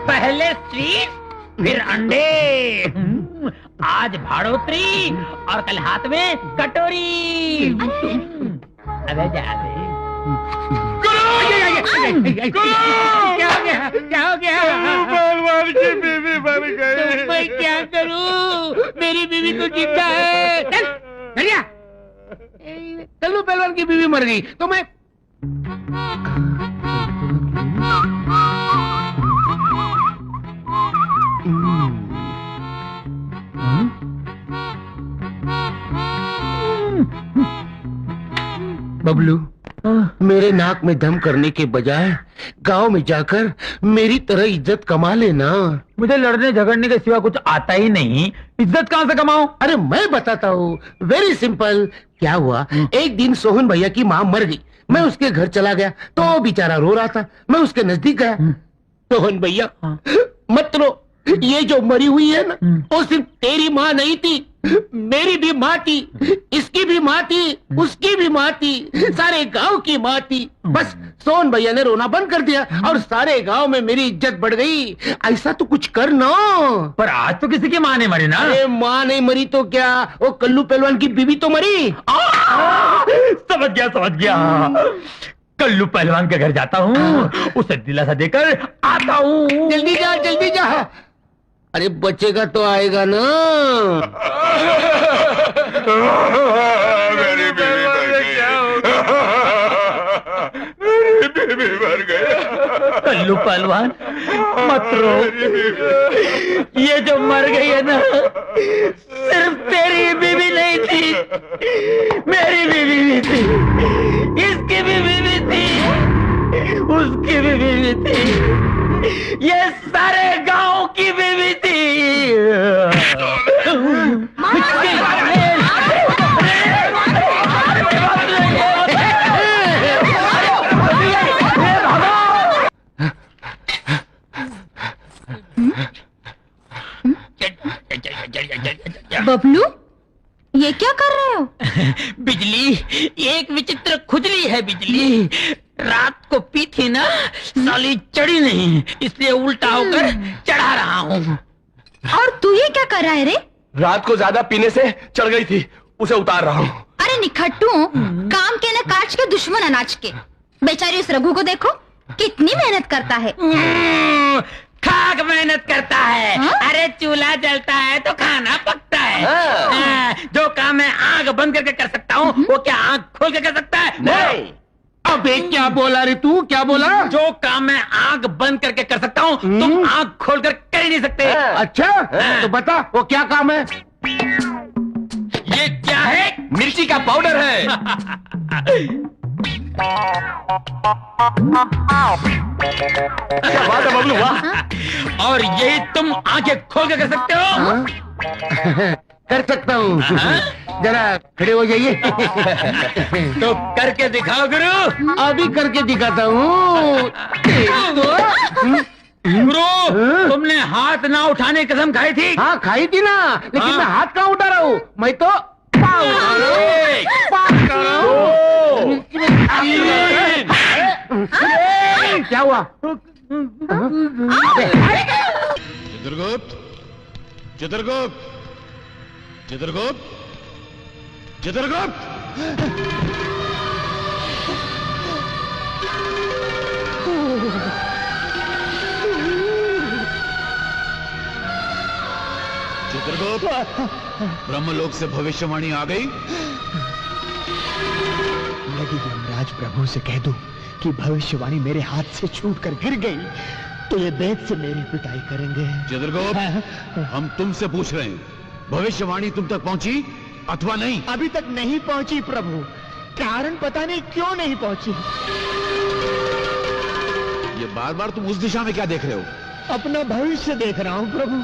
पहले स्वीट फिर अंडे, आज भाड़ोत्री और कल हाथ में कटोरी। अबे जा दे। क्या हो गया? क्या हो गया? पहलवान की बीवी मर गई। तो मैं क्या करूं? मेरी बीवी तो जिंदा है। चल कल्लू पहलवान की बीवी मर गई तो मैं बबलू, मेरे नाक में दम करने के बजाय गांव में जाकर मेरी तरह इज्जत कमा लेना। मुझे लड़ने झगड़ने के सिवा कुछ आता ही नहीं, इज्जत कहाँ से कमाऊं? अरे मैं बताता हूँ, वेरी सिंपल। क्या हुआ, एक दिन सोहन भैया की माँ मर गई। मैं उसके घर चला गया तो वो बेचारा रो रहा था। मैं उसके नजदीक गया। सोहन भैया मत रो, ये जो मरी हुई है ना, वो सिर्फ तेरी माँ नहीं थी, मेरी भी माँ थी, इसकी भी माँ थी, उसकी भी माँ थी, सारे गांव की माँ थी। बस सोहन भैया ने रोना बंद कर दिया और सारे गांव में मेरी इज्जत बढ़ गई। ऐसा तो कुछ कर ना। पर आज तो किसी की माँ नहीं मरी ना। अरे माँ नहीं मरी तो क्या, वो कल्लू पहलवान की बीवी तो मरी। समझ गया समझ गया। कल्लू पहलवान के घर जाता हूँ, उसे दिलासा देकर आता हूँ। जल्दी जा जल्दी जा। अरे बचेगा तो आएगा ना। मेरी बीवी मर गई। मेरी बीवी मर गई। कल्लू पहलवान मत रो, ये जो मर गई है ना, सिर्फ तेरी बीवी नहीं थी, मेरी बीवी भी थी, इसकी भी बीवी थी, उसकी भी बीवी थी, ये सारे गांव की बीवी थी। बबलू, ये क्या कर रहे हो? बिजली, एक विचित्र खुजली है बिजली। रात को पी थी ना, साली चढ़ी नहीं, इसलिए उल्टा होकर चढ़ा रहा हूँ। और तू ये क्या कर रहा है रे? रात को ज्यादा पीने से चढ़ गई थी, उसे उतार रहा हूँ। अरे निखट्टू, काम के न काज के दुश्मन अनाज के। बेचारी उस रघु को देखो, कितनी मेहनत करता है। खाक मेहनत करता है। अरे चूल्हा जलता है तो खाना पकता है। जो काम मैं आंख बंद करके कर सकता हूँ, वो क्या आंख खोल के कर सकता है? नहीं। अबे क्या बोला रे तू, क्या बोला? जो काम मैं आंख बंद करके कर सकता हूँ, तुम आंख खोलकर कर ही नहीं सकते। अच्छा तो बता वो क्या काम है? ये क्या है? मिर्ची का पाउडर है। क्या बात है बबलू, वाह। और यही तुम आंखें खोल के कर सकते हो? कर सकता हूँ। जरा खड़े हो जाइए। तो करके दिखाओ गुरु। अभी करके दिखाता हूँ। गुरु, तुमने हाथ ना उठाने की कसम खाई थी। हाँ खाई थी ना, लेकिन मैं हाथ कहाँ उठा रहा हूँ, मैं तो पाँव उठा रहा हूँ। पाँव उठा रहा हूँ। क्या हुआ? चित्रगुप्त, चित्रगुप्त, चित्रगुप्त, चित्रगुप्त। चित्रगुप्त, ब्रह्मलोक से भविष्यवाणी आ गई। यदि यमराज प्रभु से कह दूं कि भविष्यवाणी मेरे हाथ से छूटकर गिर गई तो ये बेद से मेरी पिटाई करेंगे। चित्रगुप्त, हम तुमसे पूछ रहे हैं, भविष्यवाणी तुम तक पहुंची अथवा नहीं? अभी तक नहीं पहुंची प्रभु, कारण पता नहीं क्यों नहीं पहुंची। ये बार बार तुम उस दिशा में क्या देख रहे हो? अपना भविष्य देख रहा हूं प्रभु।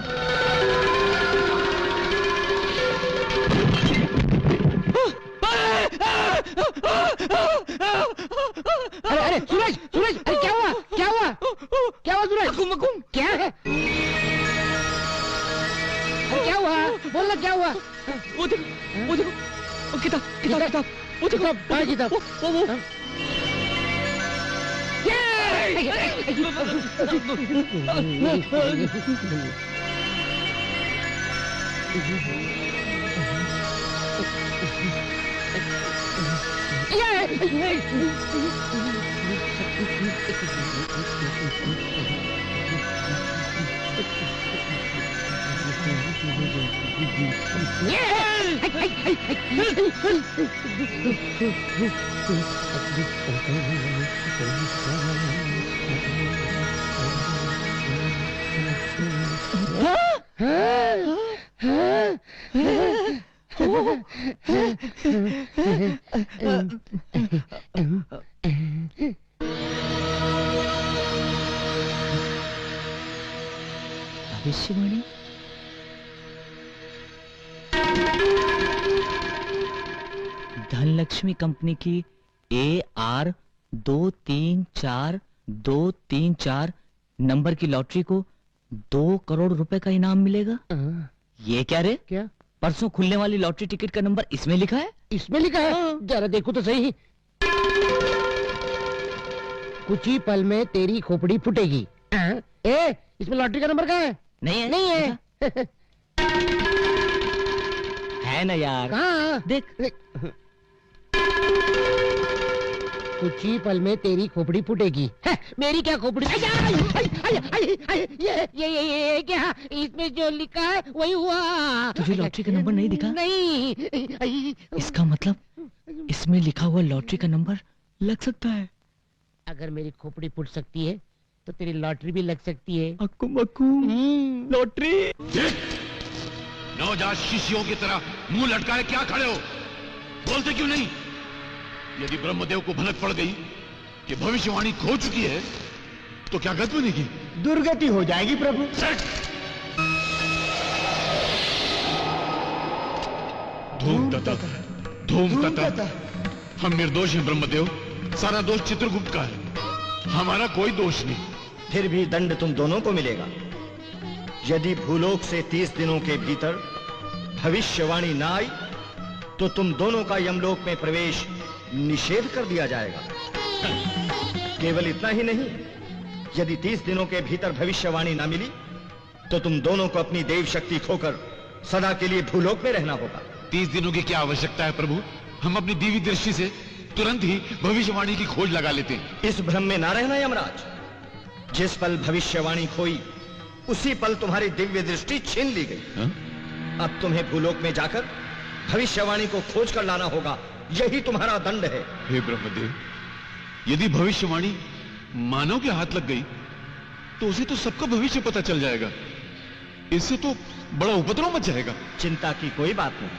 अरे अरे सूरज, सूरज, अरे क्या हुआ, क्या हुआ, क्या हुआ सूरज? क्या है? अरे क्या हुआ, बोलना क्या हुआ? वो देखो, वो किताब, किताब, किताब, वो देखो, किताब, किताब। वो। ये भविष्यवाणी धनलक्ष्मी कंपनी की AR234234 नंबर की लॉटरी को 2 करोड़ रुपए का इनाम मिलेगा। ये क्या रे? क्या? परसों खुलने वाली लॉटरी टिकट का नंबर इसमें लिखा है। इसमें लिखा है? जरा देखो तो सही। कुछ ही पल में तेरी खोपड़ी फूटेगी। इसमें लॉटरी का नंबर कहाँ है? नहीं है? नहीं है। है ना यार। कहाँ? देख। कुछ ही पल में तेरी खोपड़ी फूटेगी। मेरी क्या खोपड़ी? ये क्या? इसमें जो लिखा है वही हुआ। तुझे लॉटरी का नंबर नहीं दिखा? नहीं। इसका मतलब इसमें लिखा हुआ लॉटरी का नंबर लग सकता है। अगर मेरी खोपड़ी फूट सकती है तो तेरी लॉटरी भी लग सकती है। अक्कू मक्कू लॉटरी। नवजात शिष्यों की तरह मुंह लटकाए क्या खड़े हो? बोलते क्यों नहीं? यदि ब्रह्मदेव को भनक पड़ गई कि भविष्यवाणी खो चुकी है तो क्या गत बनेगी? दुर्गति हो जाएगी प्रभु। धूम तथा धूम तथा। हम निर्दोष हैं ब्रह्मदेव। सारा दोष चित्रगुप्त का है, हमारा कोई दोष नहीं। फिर भी दंड तुम दोनों को मिलेगा। यदि भूलोक से 30 दिनों के भीतर भविष्यवाणी ना आई तो तुम दोनों का यमलोक में प्रवेश निषेध कर दिया जाएगा। केवल इतना ही नहीं, यदि 30 दिनों के भीतर भविष्यवाणी ना मिली तो तुम दोनों को अपनी देव शक्ति खोकर सदा के लिए भूलोक में रहना होगा। 30 दिनों की क्या आवश्यकता है प्रभु? हम अपनी दिव्य दृष्टि से तुरंत ही भविष्यवाणी की खोज लगा लेते हैं। इस भ्रम में ना रहना यमराज। जिस पल भविष्यवाणी खोई उसी पल तुम्हारी दिव्य दृष्टि छीन ली गई। अब तुम्हें भूलोक में जाकर भविष्यवाणी को खोज कर लाना होगा। यही तुम्हारा दंड है। हे ब्रह्मदेव, यदि भविष्यवाणी मानव के हाथ लग गई तो उसे तो सबका भविष्य पता चल जाएगा। इससे तो बड़ा उपद्रव मच जाएगा। चिंता की कोई बात नहीं,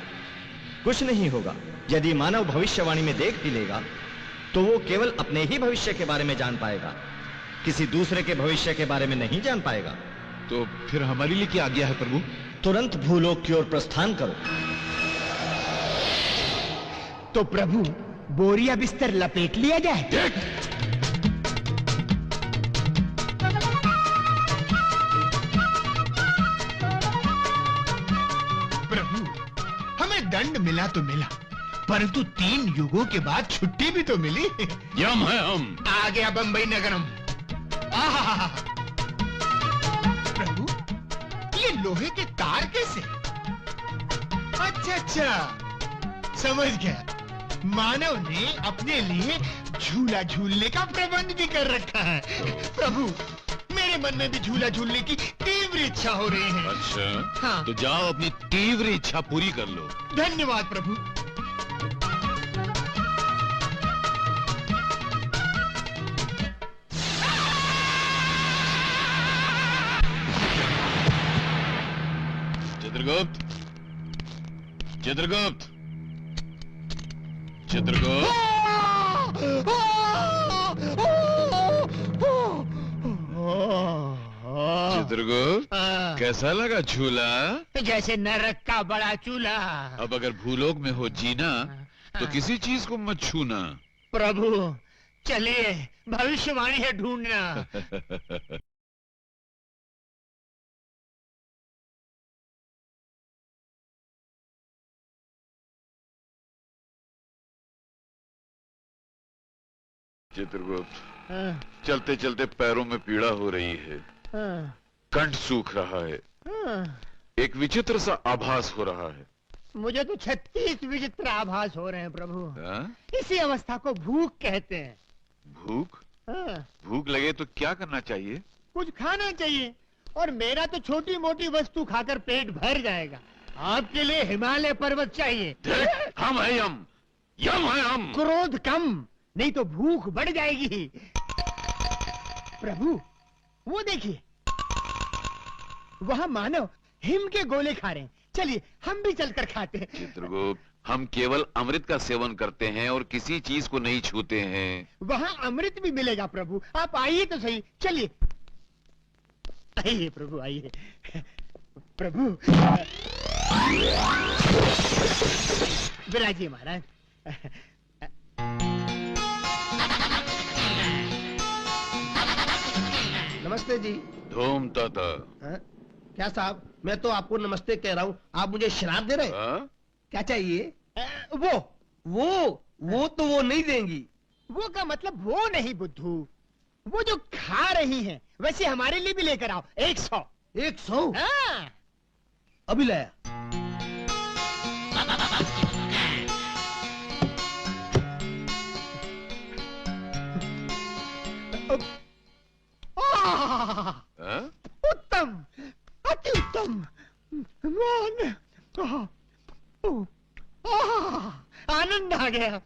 कुछ नहीं होगा। यदि मानव भविष्यवाणी में देख भी लेगा तो वो केवल अपने ही भविष्य के बारे में जान पाएगा, किसी दूसरे के भविष्य के बारे में नहीं जान पाएगा। तो फिर हमारे लिए क्या आज्ञा है प्रभु? तुरंत भूलोक की ओर प्रस्थान करो। तो प्रभु बोरिया बिस्तर लपेट लिया जाए। प्रभु हमें दंड मिला तो मिला, परंतु 3 युगों के बाद छुट्टी भी तो मिली। यम है हम। आ गया बंबई नगरम। आहा, प्रभु ये लोहे के तार कैसे? अच्छा, समझ गया। मानव ने अपने लिए झूला झूलने का प्रबंध भी कर रखा है। प्रभु मेरे मन में भी झूला झूलने की तीव्र इच्छा हो रही है। अच्छा हाँ। तो जाओ अपनी तीव्र इच्छा पूरी कर लो। धन्यवाद प्रभु। चित्रगुप्त, चित्रगुप्त, चित्रगुप्त। चित्रगुप्त कैसा लगा झूला? जैसे नरक का बड़ा चूल्हा। अब अगर भूलोक में हो जीना तो किसी चीज को मत छूना। प्रभु चलिए, भविष्यवाणी है ढूंढना। चित्रगुप्त, हाँ, चलते चलते पैरों में पीड़ा हो रही है, हाँ, कंठ सूख रहा है, हाँ। एक विचित्र सा आभास हो रहा है। मुझे तो 36 विचित्र आभास हो रहे हैं प्रभु। हाँ? इसी अवस्था को भूख कहते हैं। भूख? हाँ, भूख लगे तो क्या करना चाहिए? कुछ खाना चाहिए, और मेरा तो छोटी मोटी वस्तु खाकर पेट भर जाएगा। आपके लिए हिमालय पर्वत चाहिए। हम है यम, यम है हम। क्रोध कम, नहीं तो भूख बढ़ जाएगी। प्रभु, वो देखिए, वहाँ मानव हिम के गोले खा रहे हैं। चलिए हम भी चलकर खाते हैं। चित्रगुप्त, हम केवल अमृत का सेवन करते हैं और किसी चीज को नहीं छूते हैं। वहाँ अमृत भी मिलेगा प्रभु, आप आइए तो सही। चलिए आइए प्रभु, आइए प्रभु। विराजिए महाराज। नमस्ते जी। धूम ताता। हाँ? क्या साहब, मैं तो आपको नमस्ते कह रहा हूँ, आप मुझे शराब दे रहे हैं? हाँ? क्या चाहिए? वो वो तो वो नहीं देंगी। वो का मतलब वो नहीं बुद्धू, वो जो खा रही हैं, वैसे हमारे लिए भी लेकर आओ। 100। 100? हाँ। अभी लाया। हाँ? उत्तम, अति उत्तम। मान, आनंद आ गया।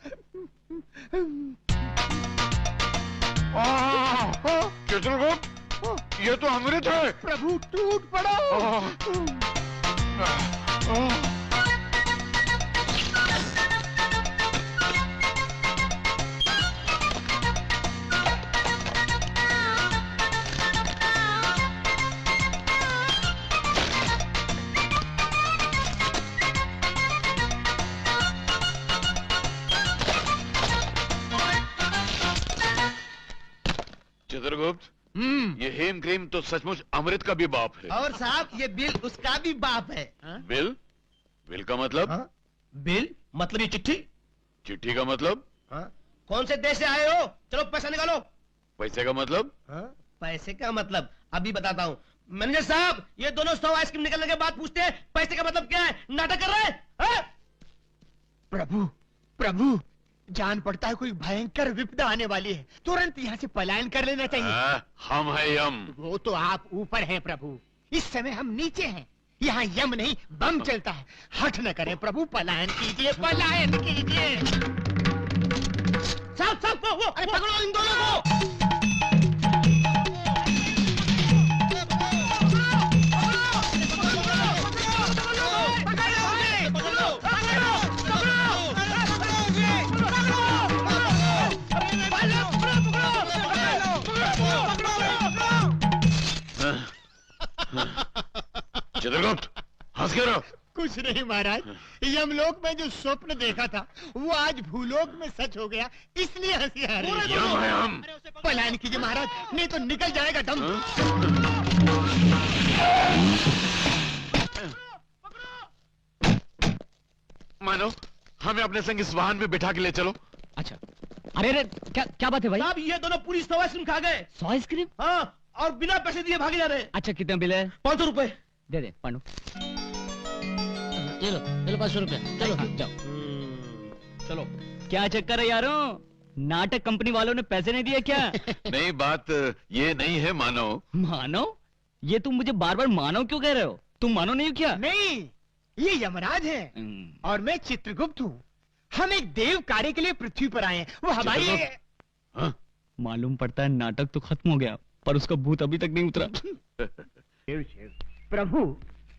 चित्रगुप्त, ये तो अमृत है। प्रभु टूट पड़ो। चित्रगुप्त, ये हेम क्रीम तो सचमुच अमृत का भी बाप है। और साहब, ये बिल उसका भी बाप है। बिल? बिल का मतलब? हाँ? बिल मतलब ये चिट्ठी। चिट्ठी का मतलब? हाँ? कौन से देश से आए हो? चलो पैसा निकालो। पैसे का मतलब? हाँ? पैसे का मतलब अभी बताता हूँ। मैनेजर साहब, ये दोनों 100 आइसक्रीम निकलने के बाद पूछते हैं पैसे का मतलब क्या है। नाटक कर रहे हैं? हाँ? प्रभु, प्रभु, जान पड़ता है कोई भयंकर विपदा आने वाली है, तुरंत यहाँ से पलायन कर लेना चाहिए। हम है यम। वो तो आप ऊपर हैं प्रभु, इस समय हम नीचे हैं। यहाँ यम नहीं बम चलता है। हठ न करें प्रभु, पलायन कीजिए, पलायन कीजिए। साहब साहब, वो पकड़ो इन दोनों को। चित्रगुप्त, हंस क्यों रहे हो? कुछ नहीं महाराज, यमलोक में जो स्वप्न देखा था वो आज भूलोक में सच हो गया, इसलिए हंसी आ रही है। यम है हम। पलायन कीजिए महाराज, नहीं तो निकल जाएगा दम। मानो, हमें अपने संग इस वाहन में बिठा के ले चलो। अच्छा, अरे अरे, क्या क्या बात है भाई? साहब, ये दोनों पूरी 100 आइसक्रीम खा गए। 100 आइसक्रीम? हाँ, और बिना पैसे दिए भागे जा रहे हैं। अच्छा, कितना बिल है? 500 रुपए। दे दे पांडु। चलो चलो, 500 रुपए। चलो जाओ। चलो, क्या चक्कर है यारों? नाटक कंपनी वालों ने पैसे नहीं दिए क्या? नहीं, बात ये नहीं है मानो। मानो? ये तुम मुझे बार बार मानो क्यों कह रहे हो? तुम मानो नहीं हो क्या? नहीं, ये यमराज है और मैं चित्रगुप्त हूँ। हम एक देव कार्य के लिए पृथ्वी पर आए हैं। वो हमारी हाँ? मालूम पड़ता है नाटक तो खत्म हो गया, पर उसका भूत अभी तक नहीं उतरा। प्रभु,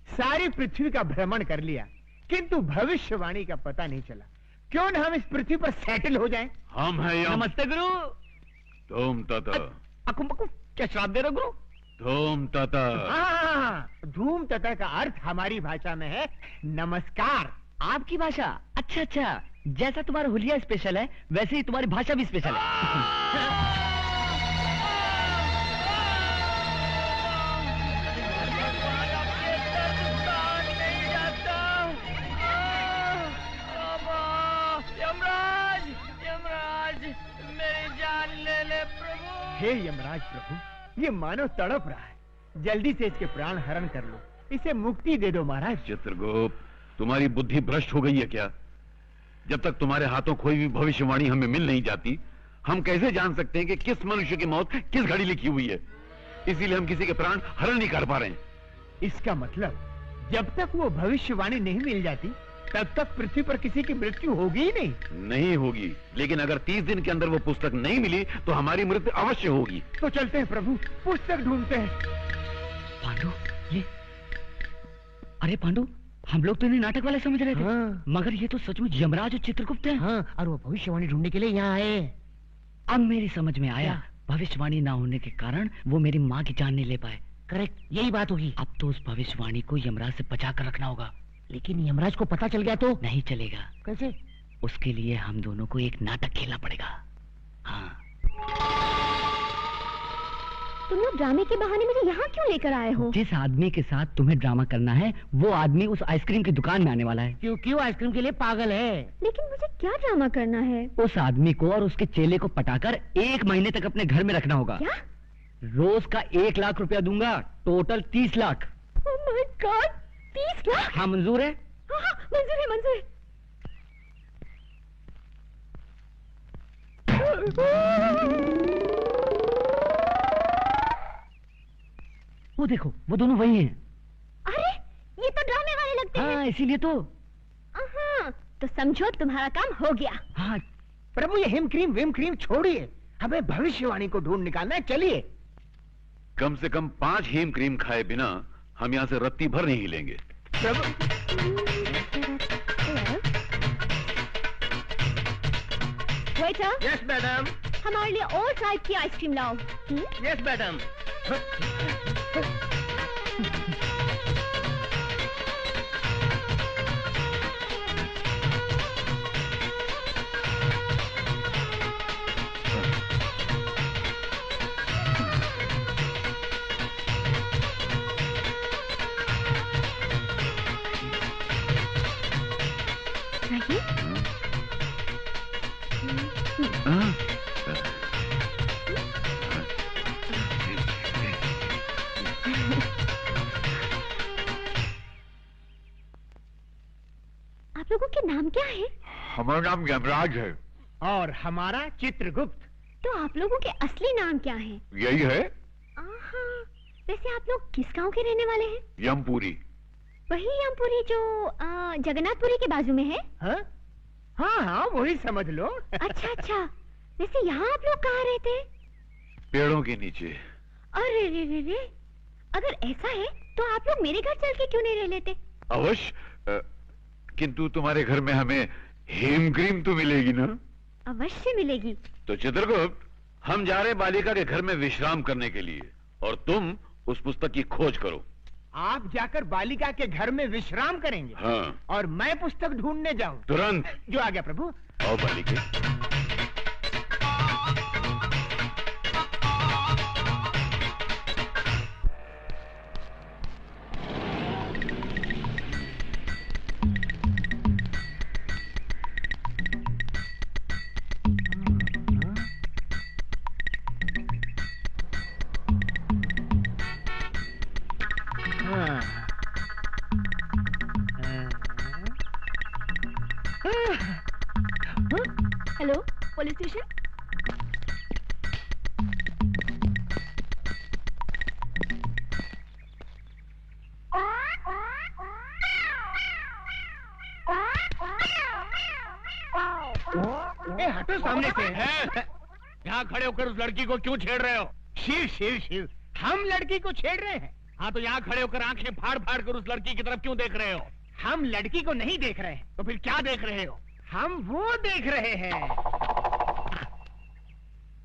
सारी पृथ्वी का भ्रमण कर लिया, किंतु भविष्यवाणी का पता नहीं चला। क्यों न हम इस पृथ्वी पर सेटल हो जाएं? हम है यम। नमस्ते गुरु। धूम ताता। अकुम बकुम, क्या श्राप दे रहे हो गुरु? धूम ताता। हाँ, धूम तथा का अर्थ हमारी भाषा में है नमस्कार। आपकी भाषा? अच्छा अच्छा, जैसा तुम्हारा हुलिया स्पेशल है वैसे ही तुम्हारी भाषा भी स्पेशल है। यमराज, यमराज, मेरी जान हे यमराज प्रभु, ये मानव तड़प रहा है, जल्दी से इसके प्राण हरण कर लो, इसे मुक्ति दे दो महाराज। चित्रगुप्त, तुम्हारी बुद्धि भ्रष्ट हो गई है क्या? जब तक तुम्हारे हाथों कोई भी भविष्यवाणी हमें मिल नहीं जाती, हम कैसे जान सकते हैं कि किस मनुष्य की मौत किस घड़ी लिखी हुई है? इसीलिए हम किसी के प्राण हरण नहीं कर पा रहे हैं। इसका मतलब जब तक वो भविष्यवाणी नहीं मिल जाती तब तक पृथ्वी पर किसी की मृत्यु होगी ही नहीं। नहीं होगी, लेकिन अगर 30 दिन के अंदर वो पुस्तक नहीं मिली तो हमारी मृत्यु अवश्य होगी। तो चलते हैं प्रभु, पुस्तक ढूंढते हैं। पांडु, ये अरे पांडु, हम लोग तो इन्हें नाटक वाले समझ रहे थे। हाँ। मगर ये तो सचमुच यमराज और चित्रगुप्त हैं। हाँ, और वो भविष्यवाणी ढूंढने के लिए यहाँ आए। अब मेरी समझ में आया, भविष्यवाणी ना होने के कारण वो मेरी माँ की जान नहीं ले पाए। करेक्ट, यही बात होगी। अब तो उस भविष्यवाणी को यमराज से बचा कर रखना होगा। लेकिन यमराज को पता चल गया तो? नहीं चलेगा। कैसे? उसके लिए हम दोनों को एक नाटक खेलना पड़ेगा। हाँ। तुम लोग ड्रामे के बहाने मुझे यहाँ क्यों लेकर आए हो? जिस आदमी के साथ तुम्हें ड्रामा करना है वो आदमी उस आइसक्रीम की दुकान में आने वाला है। क्योंकि वो आइसक्रीम के लिए पागल है। लेकिन मुझे क्या ड्रामा करना है? उस आदमी को और उसके चेले को पटाकर 1 महीने तक अपने घर में रखना होगा। क्या? रोज का 1 लाख रुपया दूंगा, total 30 lakh. Oh my God, 30 lakh? हाँ, मंजूर है? हाँ हाँ, मंजूर है, मंजूर है। वो देखो, वो दोनों वही हैं। अरे, ये तो ड्रामे वाले लगते हैं। हाँ, इसीलिए तो। हाँ, तो समझो तुम्हारा काम हो गया। हाँ, प्रभु ये हिम क्रीम विम क्रीम छोड़िए, हमें भविष्यवाणी को ढूंढ निकालना है, चलिए। कम से कम 5 हीम क्रीम खाए बिना हम यहाँ से रत्ती भर नहीं हिलेंगे। प्रभु वेटर, यस मैडम, हमारे लिए और टाइप की आइसक्रीम लाओ। Yes madam. आप लोगों के नाम क्या है? हमारा नाम यमराज है। और हमारा चित्रगुप्त। तो आप लोगों के असली नाम क्या है? यही है, आहा, वैसे आप लोग किस गांव के रहने वाले हैं? यमपुरी। वही यमपुरी जो जगन्नाथपुरी के बाजू में है? हाँ हाँ हाँ, वही समझ लो। अच्छा अच्छा, वैसे यहाँ आप लोग कहाँ रहते हैं? पेड़ों के नीचे। अरे रे रे रे, अगर ऐसा है तो आप लोग मेरे घर चल के क्यों नहीं रह लेते? अवश्य, किंतु तुम्हारे घर में हमें हेम क्रीम तो मिलेगी ना? अवश्य मिलेगी। तो चित्रगुप्त, हम जा रहे बालिका के घर में विश्राम करने के लिए, और तुम उस पुस्तक की खोज करो। आप जाकर बालिका के घर में विश्राम करेंगे? हाँ। और मैं पुस्तक ढूंढने जाऊं? तुरंत। जो आ गया प्रभु। आओ बालिके। Hello, police station. ए, हटो सामने से। यहाँ खड़े होकर उस लड़की को क्यों छेड़ रहे हो? शिव शिव शिव, हम लड़की को छेड़ रहे हैं। हाँ, तो यहाँ खड़े होकर आंखें फाड़ फाड़ कर उस लड़की की तरफ क्यों देख रहे हो? हम लड़की को नहीं देख रहे हैं। तो फिर क्या देख रहे हो? हम वो देख रहे हैं।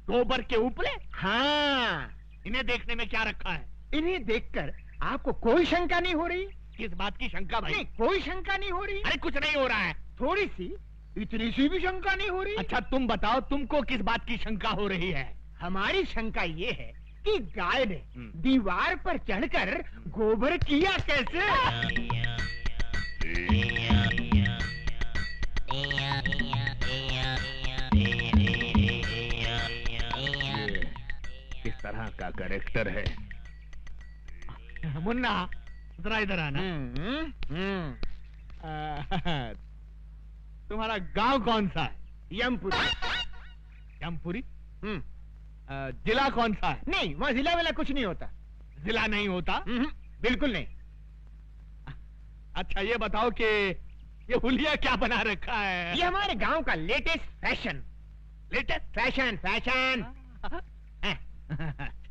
गोबर के उपले? हाँ, इन्हें देखने में क्या रखा है? इन्हें देखकर आपको कोई शंका नहीं हो रही? किस बात की शंका भाई? नहीं, कोई शंका नहीं हो रही। अरे कुछ नहीं हो रहा है। थोड़ी सी, इतनी सी भी शंका नहीं हो रही। अच्छा तुम बताओ, तुमको किस बात की शंका हो रही है? हमारी शंका ये है कि गाय ने दीवार पर चढ़कर गोबर किया कैसे? तरह का कैरेक्टर है। मुन्ना जरा इधर आना। तुम्हारा गांव कौन सा है? यमपुरी। यमपुरी? जिला कौन सा है? नहीं, वहाँ जिला वाला कुछ नहीं होता। जिला नहीं होता? बिल्कुल नहीं। अच्छा ये बताओ कि ये हुलिया क्या बना रखा है? ये हमारे गांव का latest fashion. Latest fashion fashion.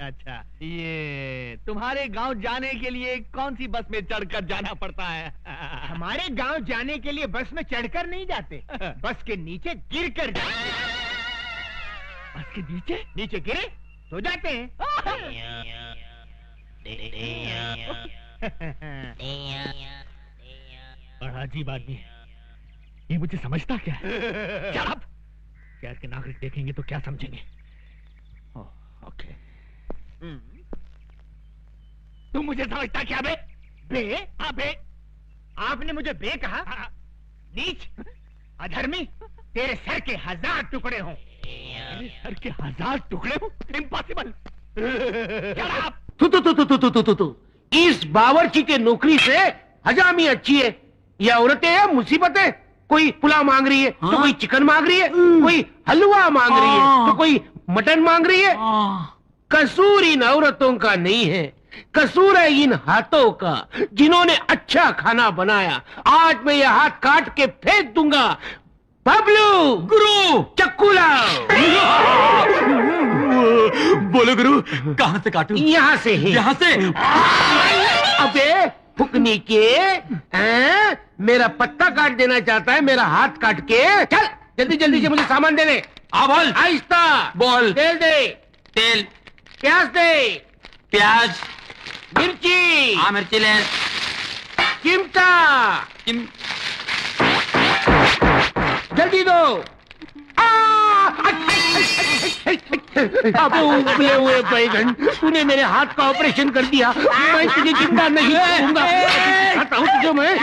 अच्छा, ये तुम्हारे गांव जाने के लिए कौन सी बस में चढ़कर जाना पड़ता है? हमारे गांव जाने के लिए बस में चढ़कर नहीं जाते, बस के नीचे गिर कर जाते। बस के नीचे? नीचे गिरे तो जाते हैं। बड़ा अजीब आदमी है ये, मुझे समझता क्या है? Shut up! शहर के नागरिक देखेंगे तो क्या समझेंगे? ओके। तुम मुझे समझता क्या बे? बे? हाँ बे। आपने मुझे बे कहा? नीच, अधर्मी, तेरे सर के 1000 टुकड़े हों। मेरे सर के 1000 टुकड़े हो? इम्पॉसिबल। तू इस बावर्ची के नौकरी से हजामी अच्छी है। ये औरतें हैं मुसीबत है। कोई पुलाव मांग रही है तो कोई चिकन मांग रही है, कोई हलवा मांग रही है तो कोई मटन मांग रही है। कसूर इन औरतों का नहीं है, कसूर है इन हाथों का जिन्होंने अच्छा खाना बनाया। आज मैं ये हाथ काट के फेंक दूंगा। बबलू, गुरु, चक्कू लाओ। बोलो गुरु, कहाँ से काटूं? यहाँ से ही। यहाँ से? अबे फुकनी के मेरा पत्ता काट देना चाहता है, मेरा हाथ काट के। चल जल्दी जल्दी से मुझे सामान दे दे। बोल। आहिस्ता बोल। तेल दे। तेल। प्याज दे। प्याज। मिर्ची। हाँ मिर्ची ले। चिमटा। जल्दी दो। अबे उबले हुए बैगन, तूने मेरे हाथ का ऑपरेशन कर दिया। मैं तुझे जिंदा नहीं छोड़ूंगा। खाता हूँ तुझे मैं।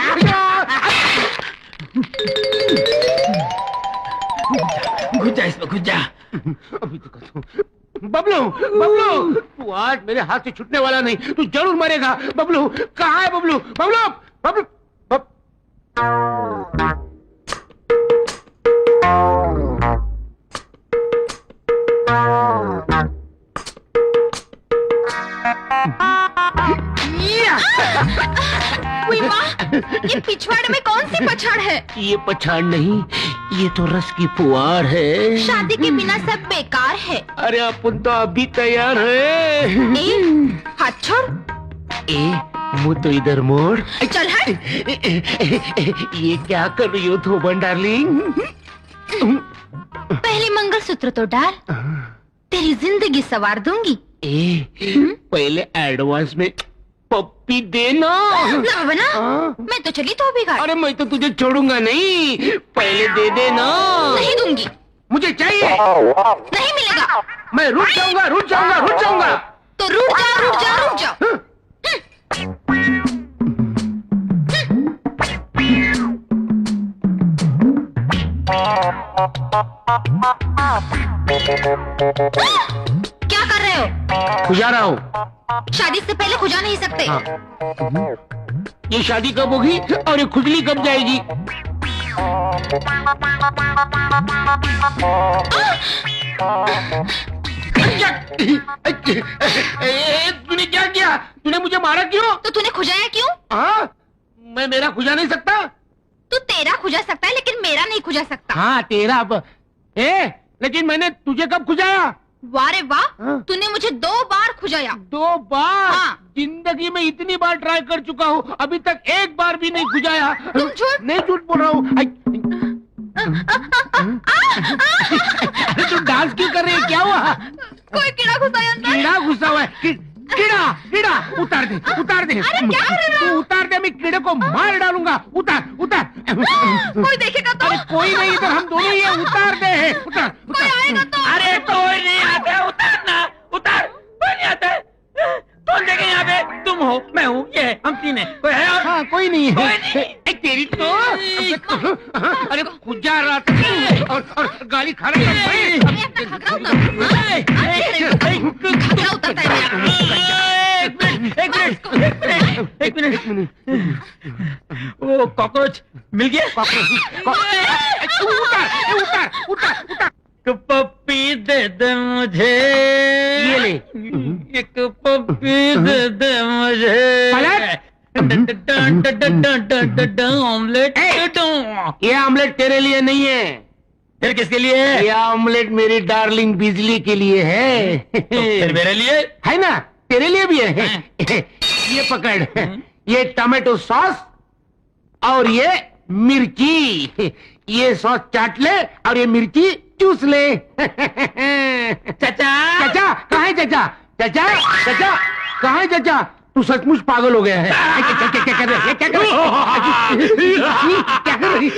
घुस जा इसमें, घुस जा। अभी तो कहता हूँ। बबलू, बबलू, तू आज मेरे हाथ से छूटने वाला नहीं, तू जरूर मरेगा। बबलू कहाँ है? बबलू, बबलू, बबलू, ये पिछवाड़ में कौन सी पछाड़ है? ये पछाड़ नहीं, ये तो रस की फुहार है। शादी के बिना सब बेकार है। अरे अपन तो अभी तैयार है। हाथ छोड़। मुँह तो इधर मोड़। चल हट। ये क्या कर रही हो थोबन डार्लिंग? पहले मंगलसूत्र तो डाल, तेरी जिंदगी संवार दूंगी। पहले एडवांस में पप्पी देना। ना बना, मैं तो चली तो बिगाड़। अरे मैं तो तुझे छोड़ूंगा नहीं, पहले दे देना। नहीं दूंगी। मुझे चाहिए। नहीं मिलेगा। मैं रुक जाऊंगा, रुक जाऊंगा, रुक जाऊंगा। तो रुक जा, रुक जा, रुक जा। क्या कर रहे हो? खुजा रहा हूँ। शादी से पहले खुजा नहीं सकते। ये शादी कब होगी और ये खुजली कब जाएगी? तूने क्या किया? तूने मुझे मारा क्यों? तो तूने खुजाया क्यों? हाँ, मैं मेरा खुजा नहीं सकता। तू तेरा खुजा सकता है लेकिन मेरा नहीं खुजा सकता। हाँ तेरा। लेकिन मैंने तुझे कब खुजाया? वाह रे वाह, हाँ? तूने मुझे 2 बार खुजाया। 2 बार? हाँ। जिंदगी में इतनी बार ट्राई कर चुका हूँ, अभी तक एक बार भी नहीं खुजाया। तुम झूठ। नहीं झूठ बोल रहा हूँ। अरे तू डांस क्यों कर रही है? क्या हुआ? कोई कीड़ा घुसा है अंदर। कीड़ा घुसा हुआ है। कीड़ा, कीड़ा, उतार दे, उतार दे। अरे क्या कर रहे हो? तू उतार दे, मैं कीड़े को मार डालूंगा। उतार, उतार। कोई देखेगा तो? अरे कोई नहीं, इधर हम दोनों ही हैं। उतार दे, उतार, कोई आएगा तो? अरे कोई नहीं आता, उतारना, उतार। कोई नहीं आता। कौन देखे यहाँ पे? तुम हो, मैं हूँ, ये है, हम तीन हैं। कोई है और? हाँ कोई नहीं है। कोई नहीं। तेरी तो अरे खुजा रहा था और गाली खा रहा था। अपना घघरा उतार। घघरा उतार। एक मिनट। वो कॉकरोच मिल गया? पप्पी दे दे मुझे, ये ले। एक पप्पी दे दे मुझे। ऑमलेट। ये ऑमलेट तेरे लिए नहीं है, फिर किसके लिए है? ये ऑमलेट मेरी डार्लिंग बिजली के लिए है। फिर मेरे लिए है ना, तेरे लिए भी है। ये पकड़, ये टमाटो सॉस और ये मिर्ची। ये सॉस चाट ले और ये मिर्ची चूस ले। चाचा। चाचा कहाँ है चाचा? चाचा चाचा कहाँ है चाचा? तू सचमुच पागल हो गया है। क्या कर रहे? क्या कर रहे? क्या कर रही?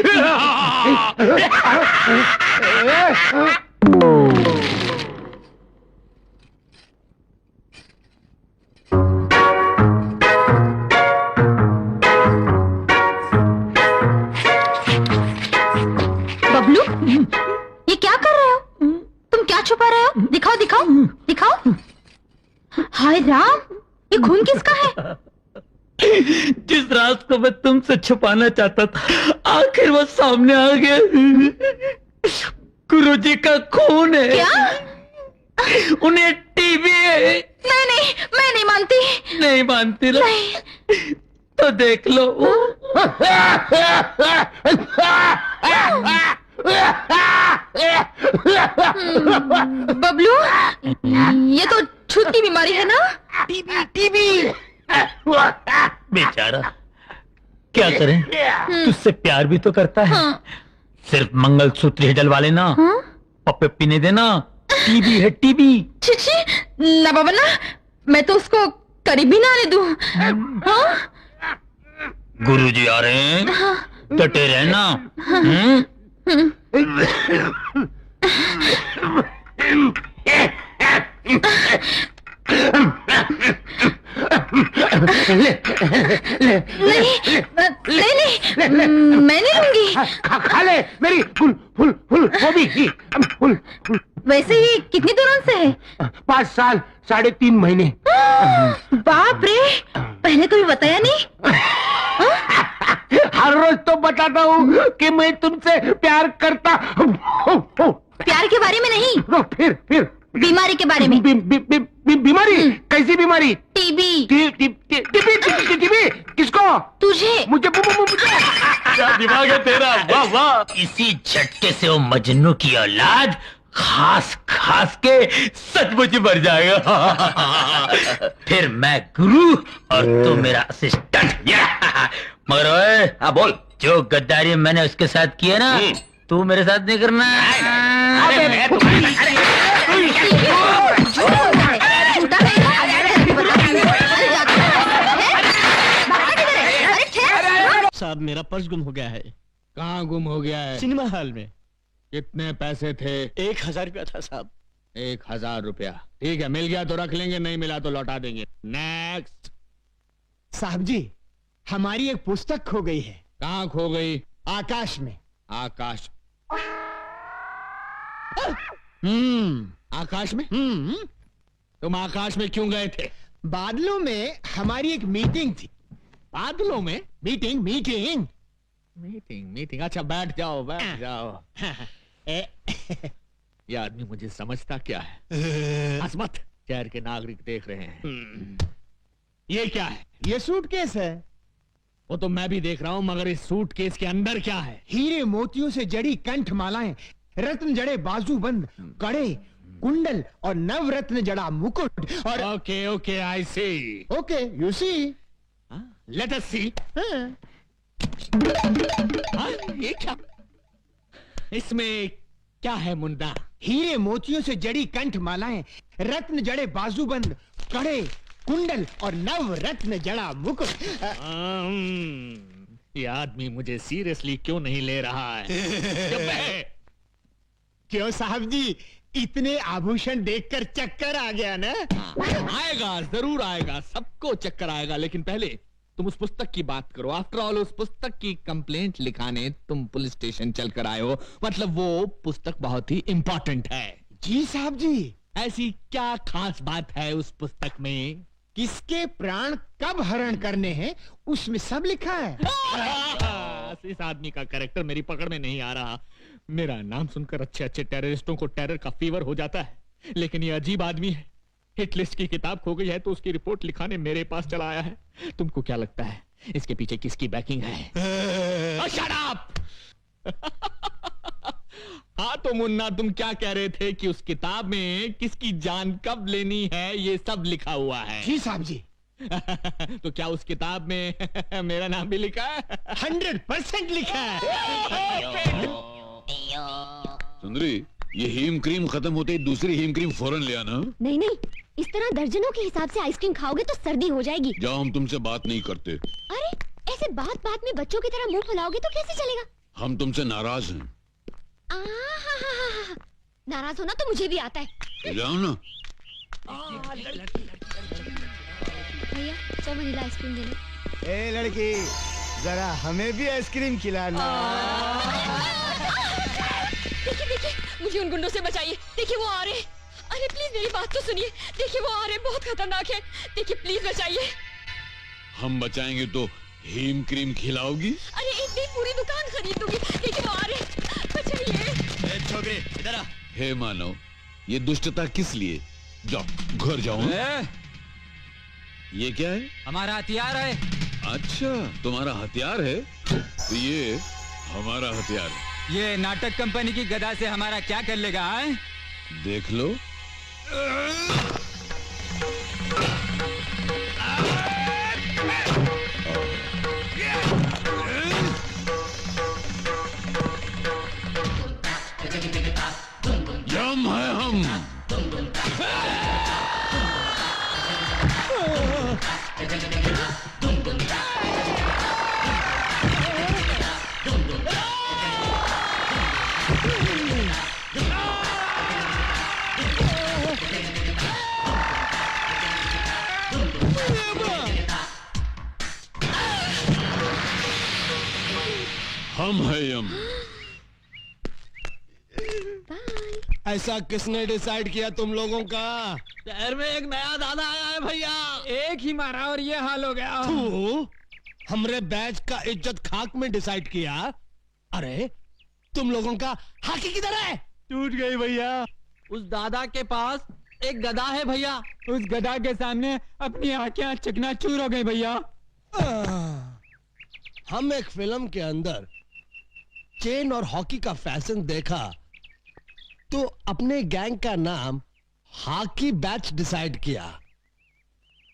बबलू, ये क्या कर रहे हो? तुम क्या छुपा रहे हो? दिखाओ दिखाओ दिखाओ। हाय राम, ये खून किसका है? जिस राज को मैं तुमसे छुपाना चाहता था, आखिर वो सामने आ गया। गुरुजी का खून है। क्या? उन्हें टीबी है। मैं नहीं मानती। नहीं मानती ना? नहीं। तो देख लो। बबलू, ये तो छूत की बीमारी है ना? TB TB. बेचारा, क्या करें? तुझसे प्यार भी तो करता है। हाँ। सिर्फ मंगलसूत्र ही डलवा लेना। हाँ? पप्पे पीने देना। टीबी है टीबी। छी ना बाबा ना, मैं तो उसको करीब भी ना आने दूं। हाँ? गुरुजी आ रहे हैं, डटे रहना। नहीं, मैं नहीं लूंगी। खा ले मेरी फुल फुल फुल वो भी फुल। वैसे ही कितनी दिनों से है? 5 साल 3.5 महीने। बाप रे, पहले कभी बताया नहीं। हर रोज तो बताता हूँ कि मैं तुमसे प्यार करता हूँ। प्यार के बारे में नहीं, फिर बीमारी के बारे में। बीमारी? कैसी बीमारी? टीबी। टीबी किसको? तुझे। मुझे क्या दिमाग है तेरा, वाह वाह। इसी झटके से वो मजनू की औलाद खास के सचमुच मर जाएगा। फिर मैं गुरु और तू मेरा असिस्टेंट। मगर ओए, हाँ बोल। जो गद्दारी मैंने उसके साथ की है ना, तू मेरे साथ नहीं करना। अरे मैं झूठा है। साहब, मेरा पर्स गुम हो गया है। कहाँ गुम हो गया है? सिनेमा हॉल में। कितने पैसे थे? 1000 रुपया था साहब। 1000 रुपया। ठीक है, मिल गया तो रख लेंगे, नहीं मिला तो लौटा देंगे। नेक्स्ट। साहब जी, हमारी एक पुस्तक खो गई है। कहाँ खो गई? आकाश में। आकाश? आकाश में? तुम आकाश में क्यों गए थे? बादलों में हमारी एक मीटिंग थी। बादलों में? मीटिंग। अच्छा बैठ जाओ। ये आदमी मुझे समझता क्या है? असमत शहर के नागरिक देख रहे हैं। ये क्या है? ये सूटकेस है। वो तो मैं भी देख रहा हूँ, मगर इस सूटकेस के अंदर क्या है? हीरे मोतियों से जड़ी कंठ मालाएं, रत्न जड़े बाजूबंद, कड़े, कुंडल और नवरत्न जड़ा मुकुट और okay I see. Okay you see. Let us see. ये क्या? इसमें क्या है मुंडा? हीरे मोतियों से जड़ी कंठ मालाएं, रत्न जड़े बाजूबंद, कड़े, कुंडल और नव रत्न जड़ा मुकुट। ये आदमी मुझे सीरियसली क्यों नहीं ले रहा है? क्यों साहब जी, इतने आभूषण देखकर चक्कर आ गया ना? आएगा, जरूर आएगा, सबको चक्कर आएगा, लेकिन पहले तुम उस पुस्तक की बात करो। आफ्टर ऑल उस पुस्तक की कंप्लेंट लिखाने तुम पुलिस स्टेशन चलकर आए हो, मतलब वो पुस्तक बहुत ही इंपॉर्टेंट है। जी साहब जी। ऐसी क्या खास बात है उस पुस्तक में? किसके प्राण कब हरण करने हैं उसमें सब लिखा है। इस आदमी का कैरेक्टर मेरी पकड़ में नहीं आ रहा। मेरा नाम सुनकर अच्छे अच्छे टेररिस्टों को टेरर का फीवर हो जाता है, लेकिन ये अजीब आदमी है। हिट लिस्ट की किताब खो गई है तो उसकी रिपोर्ट लिखाने मेरे पास चला आया है। तुमको क्या लगता है इसके पीछे किसकी बैकिंग है? Shut up! हाँ तो मुन्ना, तुम क्या कह रहे थे कि उस किताब में किसकी जान कब लेनी है ये सब लिखा हुआ है? जी साहब जी। तो क्या उस किताब में मेरा नाम भी लिखा है? 100% लिखा है। सुंदरी, ये हीम क्रीम खत्म होते ही दूसरी हीम क्रीम फौरन ले आना। नहीं नहीं, इस तरह दर्जनों के हिसाब से आइसक्रीम खाओगे तो सर्दी हो जाएगी। जाओ, हम तुमसे बात नहीं करते। अरे ऐसे बात बात में बच्चों की तरह मुंह फुलाओगे तो कैसे चलेगा? हम तुमसे नाराज हैं। नाराज होना तो मुझे भी आता है। तो जाओ ना। भैया 100 वनीला आइसक्रीम दे दो। ए लड़की, जरा हमें भी आइसक्रीम खिलाना। देखिए देखिए, मुझे उन गुंडों से बचाइए। देखिए वो आ रहे हैं। अरे प्लीज मेरी बात तो सुनिए। देखिए वो आ रहे हैं, बहुत खतरनाक है। देखिए प्लीज बचाइए। हम बचाएंगे तो हीम क्रीम खिलाओगी? अरे एक दिन पूरी दुकान खरीद दूंगी। देखिए वो आ रहे हैं, बचाइए। छोकरे इधर आ। हे मानव, ये दुष्टता किस लिए? जाओ, घर जाओ। ये क्या है? हमारा हथियार है। अच्छा, तुम्हारा हथियार है तो ये हमारा हथियार है। ये नाटक कंपनी की गदा से हमारा क्या कर लेगा? है? देख लो। यम है हम। हम है यम। ऐसा किसने डिसाइड किया तुम लोगों का? शहर में एक नया दादा आया है भैया। एक ही मारा और ये हाल हो गया। तू हमरे बैच का इज्जत खाक में डिसाइड किया। अरे तुम लोगों का हाकी किधर है? टूट गई भैया। उस दादा के पास एक गदा है भैया। उस गदा के सामने अपनी आंखें चकनाचूर हो गई भैया। हम एक फिल्म के अंदर चेन और हॉकी का फैशन देखा तो अपने गैंग का नाम हॉकी बैच डिसाइड किया।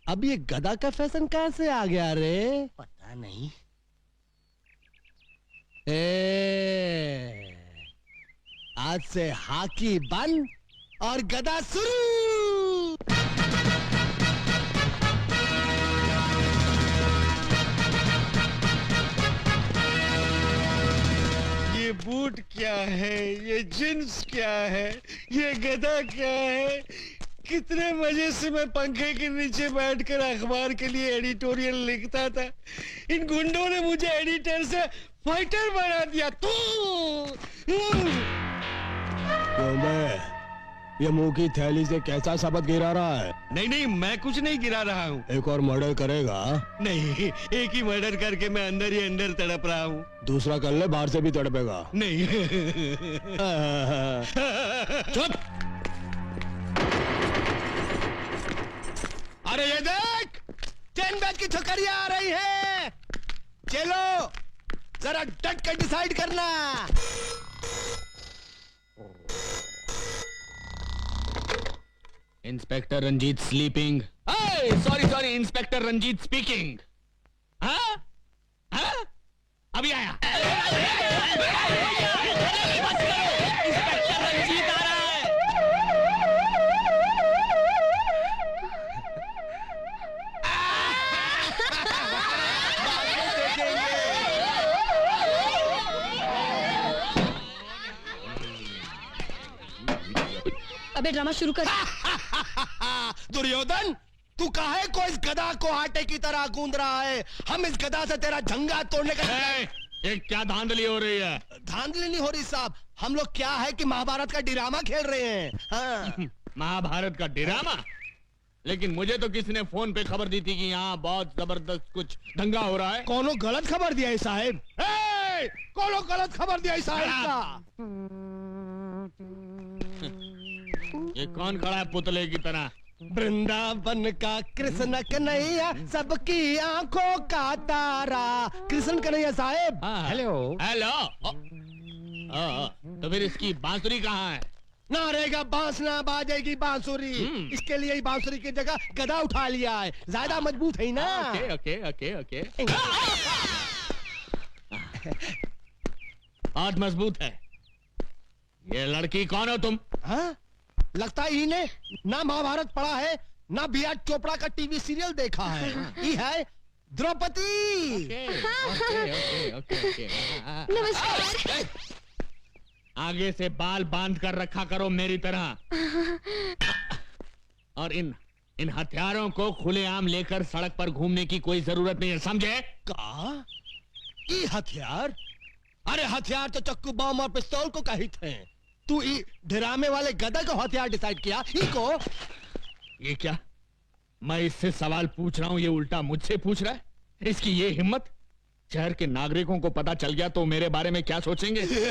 अब ये गदा का फैशन कहां से आ गया रे? पता नहीं। आज से हॉकी बंद और गदा शुरू। ये बूट क्या है, ये जींस क्या है, ये गदा क्या है? कितने मजे से मैं पंखे के नीचे बैठकर अखबार के लिए एडिटोरियल लिखता था। इन गुंडों ने मुझे एडिटर से फाइटर बना दिया। ये मुंह की थैली से कैसा शब्द गिरा रहा है? नहीं नहीं, मैं कुछ नहीं गिरा रहा हूँ। एक और मर्डर करेगा? नहीं, एक ही मर्डर करके मैं अंदर ही अंदर तड़प रहा हूँ। दूसरा कर ले, बाहर से भी तड़पेगा। नहीं। चुप। अरे ये देख, 10 बैच की ठोकरियां आ रही है। चलो जरा डट कर डिसाइड करना। Inspector Ranjit sleeping. Sorry inspector Ranjit speaking. हाँ? हाँ? अभी आया। इंस्पेक्टर रंजीत आ रहा है। अबे ड्रामा शुरू कर। दुर्योधन, तू काहे को इस गदा को आटे की तरह गूंद रहा है? हम इस गदा से तेरा झंगा तोड़ने का। ये क्या धांधली हो रही है? धांधली नहीं हो रही साहब, हम लोग क्या है कि महाभारत का ड्रामा खेल रहे हैं। हाँ। महाभारत का ड्रामा? लेकिन मुझे तो किसी ने फोन पे खबर दी थी कि यहाँ बहुत जबरदस्त कुछ दंगा हो रहा है। कोनो गलत खबर दिया है साहब। कोनो गलत खबर दिया है साहब का। ये कौन खड़ा है पुतले की तरह? वृंदावन का कृष्ण कन्हैया, सबकी आंखों का तारा। कृष्ण कन्हैया साहब। Hello hello. तो फिर इसकी बांसुरी कहाँ है? ना रहेगा बांस ना बाजेगी बांसुरी। इसके लिए ही बांसुरी की जगह गदा उठा लिया है, ज्यादा मजबूत है ना। Okay okay okay okay. बहुत मजबूत है। ये लड़की कौन हो तुम? हाँ? लगता है इन्हें ना महाभारत पढ़ा है ना बी.आर. चोपड़ा का टीवी सीरियल देखा है। ये है द्रौपदी। नमस्कार। आगे से बाल बांध कर रखा करो मेरी तरह। और इन हथियारों को खुलेआम लेकर सड़क पर घूमने की कोई जरूरत नहीं है, समझे? का? ये हथियार? अरे हथियार तो चक्कू बम और पिस्तौल को कहित हैं। तू ड्रामे वाले गधा को हथियार डिसाइड किया? इको? ये क्या? मैं इससे सवाल पूछ रहा हूं, ये उल्टा मुझसे पूछ रहा है। इसकी ये हिम्मत! शहर के नागरिकों को पता चल गया तो मेरे बारे में क्या सोचेंगे? ये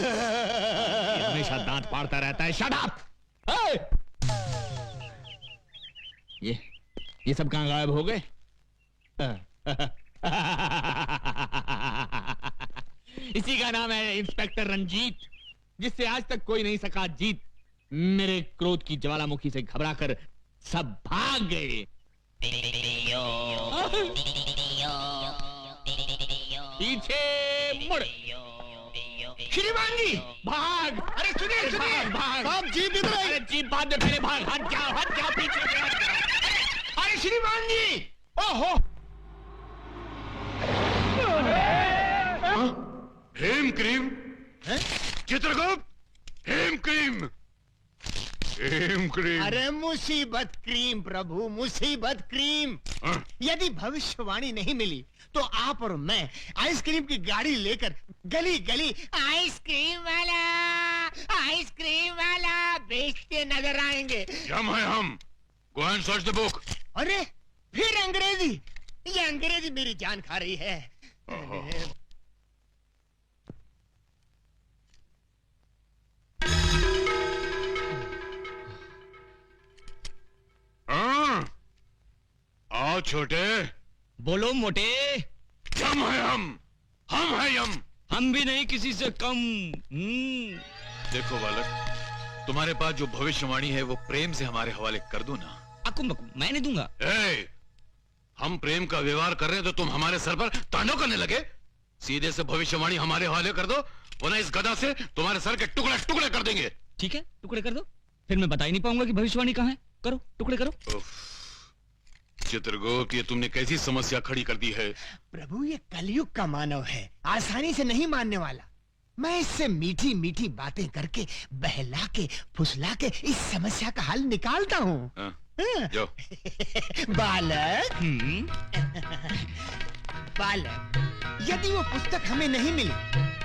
हमेशा दांत फाड़ता रहता है। Shut up! ये सब कहां गायब हो गए? इसी का नाम है इंस्पेक्टर रंजीत, जिससे आज तक कोई नहीं सका जीत। मेरे क्रोध की ज्वालामुखी से घबराकर सब भाग गए। पीछे मुड़। श्रीमान जी भाग! अरे सुनिए सुनिए, भाग! आप जीप इधर आइए। अरे जीप बाद में, पहले भाग। हट जाओ पीछे से हट जाओ। अरे श्रीमान जी, ओहो हेम क्रीम, चित्रगुप्त, हेम क्रीम, हेम क्रीम। अरे मुसीबत क्रीम प्रभु, मुसीबत क्रीम। यदि भविष्यवाणी नहीं मिली तो आप और मैं आइसक्रीम की गाड़ी लेकर गली गली आइसक्रीम वाला बेचते नजर आएंगे। हम है हम। Go and search the book. अरे फिर अंग्रेजी! ये अंग्रेजी मेरी जान खा रही है। आओ छोटे। बोलो मोटे। यम है हम है यम। हम भी नहीं किसी से कम। देखो बालक, तुम्हारे पास जो भविष्यवाणी है वो प्रेम से हमारे हवाले कर दो ना। अकुम मैं नहीं दूंगा। हम प्रेम का व्यवहार कर रहे हैं तो तुम हमारे सर पर तांडव करने लगे। सीधे से भविष्यवाणी हमारे हवाले कर दो, वरना इस गदा से तुम्हारे सर के टुकड़े टुकड़े कर देंगे। ठीक है, टुकड़े कर दो। फिर मैं बता ही नहीं पाऊंगा कि भविष्यवाणी कहाँ है। करो, टुकड़े करो। चित्रगुप्त, ये तुमने कैसी समस्या खड़ी कर दी है। प्रभु ये कलयुग का मानव है, आसानी से नहीं मानने वाला। मैं इससे मीठी मीठी बातें करके बहला के फुसला के इस समस्या का हल निकालता हूँ। बालक बालक, यदि वो पुस्तक हमें नहीं मिली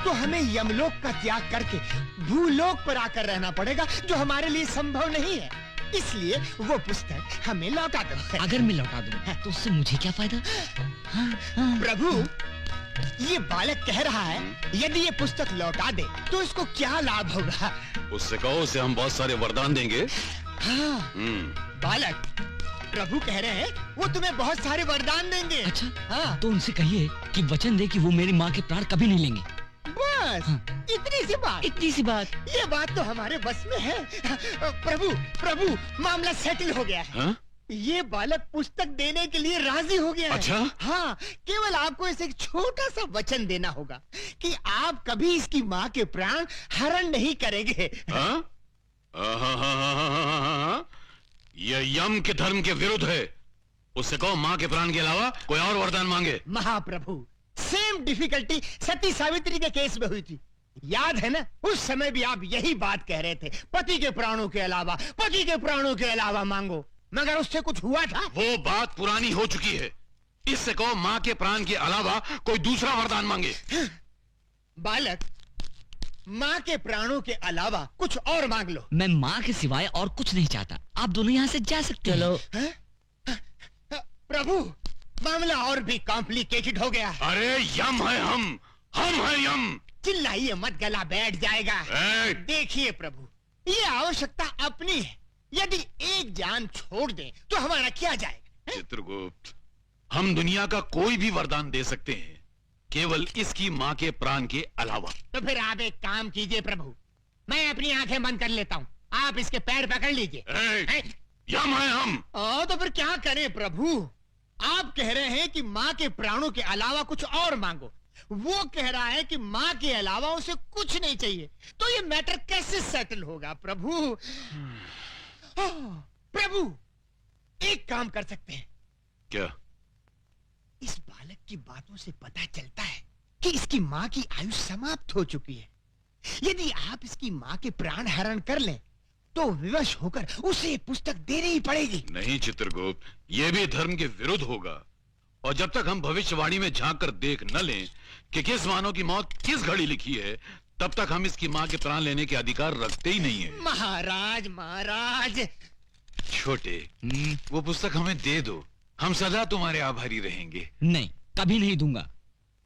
तो हमें यमलोक का त्याग करके भूलोक पर आकर रहना पड़ेगा, जो हमारे लिए संभव नहीं है। इसलिए वो पुस्तक हमें लौटा दो। अगर मैं लौटा दूं तो उससे मुझे क्या फायदा? प्रभु, ये बालक कह रहा है यदि ये पुस्तक लौटा दे तो इसको क्या लाभ होगा? उससे कहो, उसे हम बहुत सारे वरदान देंगे। हाँ, बालक, प्रभु कह रहे हैं वो तुम्हें बहुत सारे वरदान देंगे। अच्छा, हाँ। तो उनसे कहिए कि वचन दे कि वो मेरी माँ के प्राण कभी नहीं लेंगे। बस हाँ। इतनी सी बात। इतनी सी बात? ये बात तो हमारे बस में है। प्रभु मामला सेटल हो गया है। ये बालक पुस्तक देने के लिए राजी हो गया है। अच्छा? हाँ, केवल आपको इसे एक छोटा सा वचन देना होगा कि आप कभी इसकी माँ के प्राण हरण नहीं करेंगे। यह यम के धर्म के विरुद्ध है। उससे कहो माँ के प्राण के अलावा कोई और वरदान मांगे। महाप्रभु, सेम डिफिकल्टी सती सावित्री के केस में हुई थी, याद है ना? उस समय भी आप यही बात कह रहे थे, पति के प्राणों के अलावा मांगो, मगर उससे कुछ हुआ था? वो बात पुरानी हो चुकी है। इससे कहो माँ के प्राण के अलावा कोई दूसरा वरदान मांगे। बालक, माँ के प्राणों के अलावा कुछ और मांग लो। मैं माँ के सिवाय और कुछ नहीं चाहता। आप दोनों यहाँ से जा सकते चलो। प्रभु मामला और भी कॉम्प्लिकेटेड हो गया। अरे यम है हम है यम। चिल्लाइए मत, गला बैठ जाएगा। देखिए प्रभु, ये आवश्यकता अपनी है, यदि एक जान छोड़ दें तो हमारा क्या जाएगा? चित्रगुप्त, हम दुनिया का कोई भी वरदान दे सकते हैं, केवल इसकी माँ के प्राण के अलावा। तो फिर आप एक काम कीजिए प्रभु, मैं अपनी आंखें बंद कर लेता हूँ, आप इसके पैर पकड़ लीजिए। यम है हम। तो फिर क्या करें प्रभु? आप कह रहे हैं कि माँ के प्राणों के अलावा कुछ और मांगो, वो कह रहा है कि माँ के अलावा उसे कुछ नहीं चाहिए, तो ये मैटर कैसे सेटल होगा प्रभु? प्रभु, एक काम कर सकते हैं। क्या? इस बालक की बातों से पता चलता है कि इसकी माँ की आयु समाप्त हो चुकी है। यदि आप इसकी माँ के प्राण हरण कर लें तो विवश होकर उसे पुस्तक देनी ही पड़ेगी। नहीं चित्रगुप्त, ये भी धर्म के विरुद्ध होगा, और जब तक हम भविष्यवाणी में झांक कर देख न लें कि किस मानव की मौत किस घड़ी लिखी है, तब तक हम इसकी माँ के प्राण लेने के अधिकार रखते ही नहीं है। महाराज महाराज। छोटे, वो पुस्तक हमें दे दो, हम सदा तुम्हारे आभारी रहेंगे। नहीं, कभी नहीं दूंगा।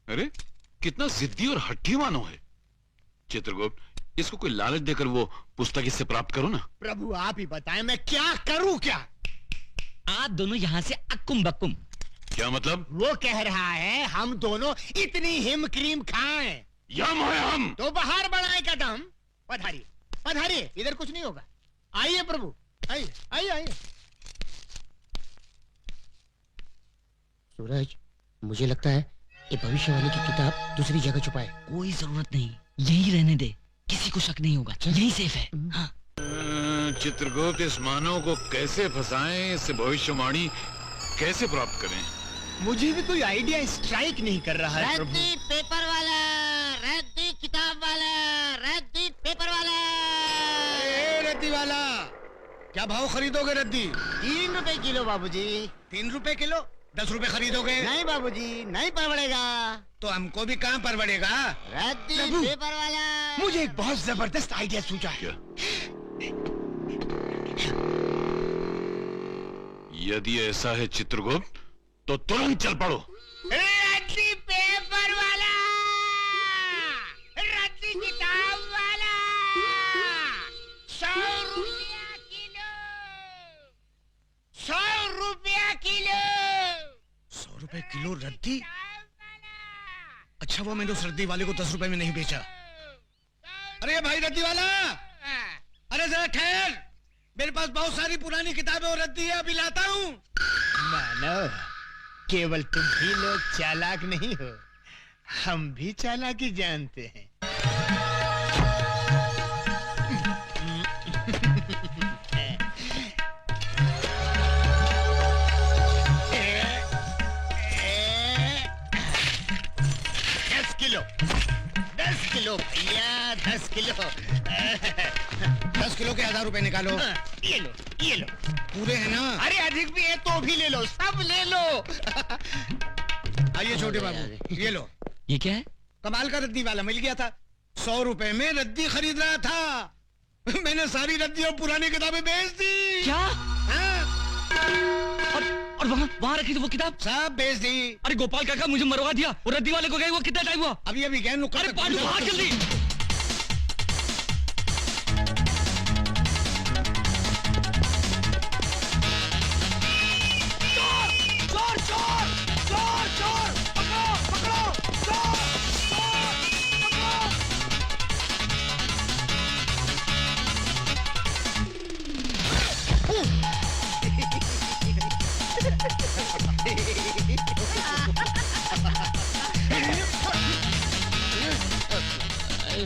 अरे कितना जिद्दी और हट्टी मानो है। चित्रगुप्त, इसको कोई लालच देकर वो पुस्तक इससे प्राप्त करो ना। प्रभु आप ही बताएं, मैं क्या करूं? क्या आप दोनों यहाँ से अक्कुम बक्कुम। क्या मतलब? वो कह रहा है हम दोनों इतनी हिम क्रीम खाएं। यम है हम। तो बाहर बढ़ाए कदम। पधारिए पधारिए, इधर कुछ नहीं होगा। आइए प्रभु, आइए आइए आइए। सूरज, मुझे लगता है ये भविष्यवाणी की किताब दूसरी जगह छुपाए। कोई जरूरत नहीं, यही रहने दे, किसी को शक नहीं होगा, यही सेफ है। हाँ। चित्रगुप्त, इस मानव को कैसे फंसाएं, इससे भविष्यवाणी कैसे प्राप्त करें? मुझे भी कोई आइडिया स्ट्राइक नहीं कर रहा है प्रभु। रद्दी पेपर वाला, रद्दी किताब वाला, रद्दी पेपर वाला। रद्दी वाला, क्या भाव खरीदोगे रद्दी? 3 रुपए किलो बाबूजी। 3 रुपए किलो? 10 रुपए खरीदोगे? नहीं बाबूजी, नहीं पड़ेगा। तो हमको भी कहाँ पर पड़ेगा? रद्दी पेपर वाला। मुझे एक बहुत जबरदस्त आइडिया सूझा है। यदि ऐसा है चित्रगुप्त, तो तुरंत चल पड़ो। रद्दी पेपर वाला, रद्दी किताब वाला, 100 रुपया किलो, 100 रुपया किलो। 100 रुपए किलो रद्दी? अच्छा, वो मैंने उस रद्दी वाले को 10 रुपए में नहीं बेचा। अरे भाई रद्दी वाला, अरे जरा ठहर, मेरे पास बहुत सारी पुरानी किताबें और रद्दी है, अभी लाता हूँ। मानव, केवल तुम ही लोग चालाक नहीं हो, हम भी चालाकी जानते हैं। दस किलो भैया, 10 किलो। 10 किलो के 1000 रुपए निकालो। ये लो, ये लो। पूरे हैं ना? अरे अधिक भी है तो भी ले लो, सब ले लो। आइए छोटे बाबू, ये लो। ये क्या है? कमाल का रद्दी वाला मिल गया था, 100 रुपए में रद्दी खरीद रहा था। मैंने सारी रद्दी और पुरानी किताबें बेच दी। क्या? और वहाँ रखी थी वो किताब? सब बेच दी। अरे गोपाल काका, मुझे मरवा दिया। वो रद्दी वाले को गए, वो कितना टाइम हुआ? अभी अभी गए। अरे पांडू, भाग जल्दी। चोर चोर चोर चोर, पकड़ो पकड़ो, चोर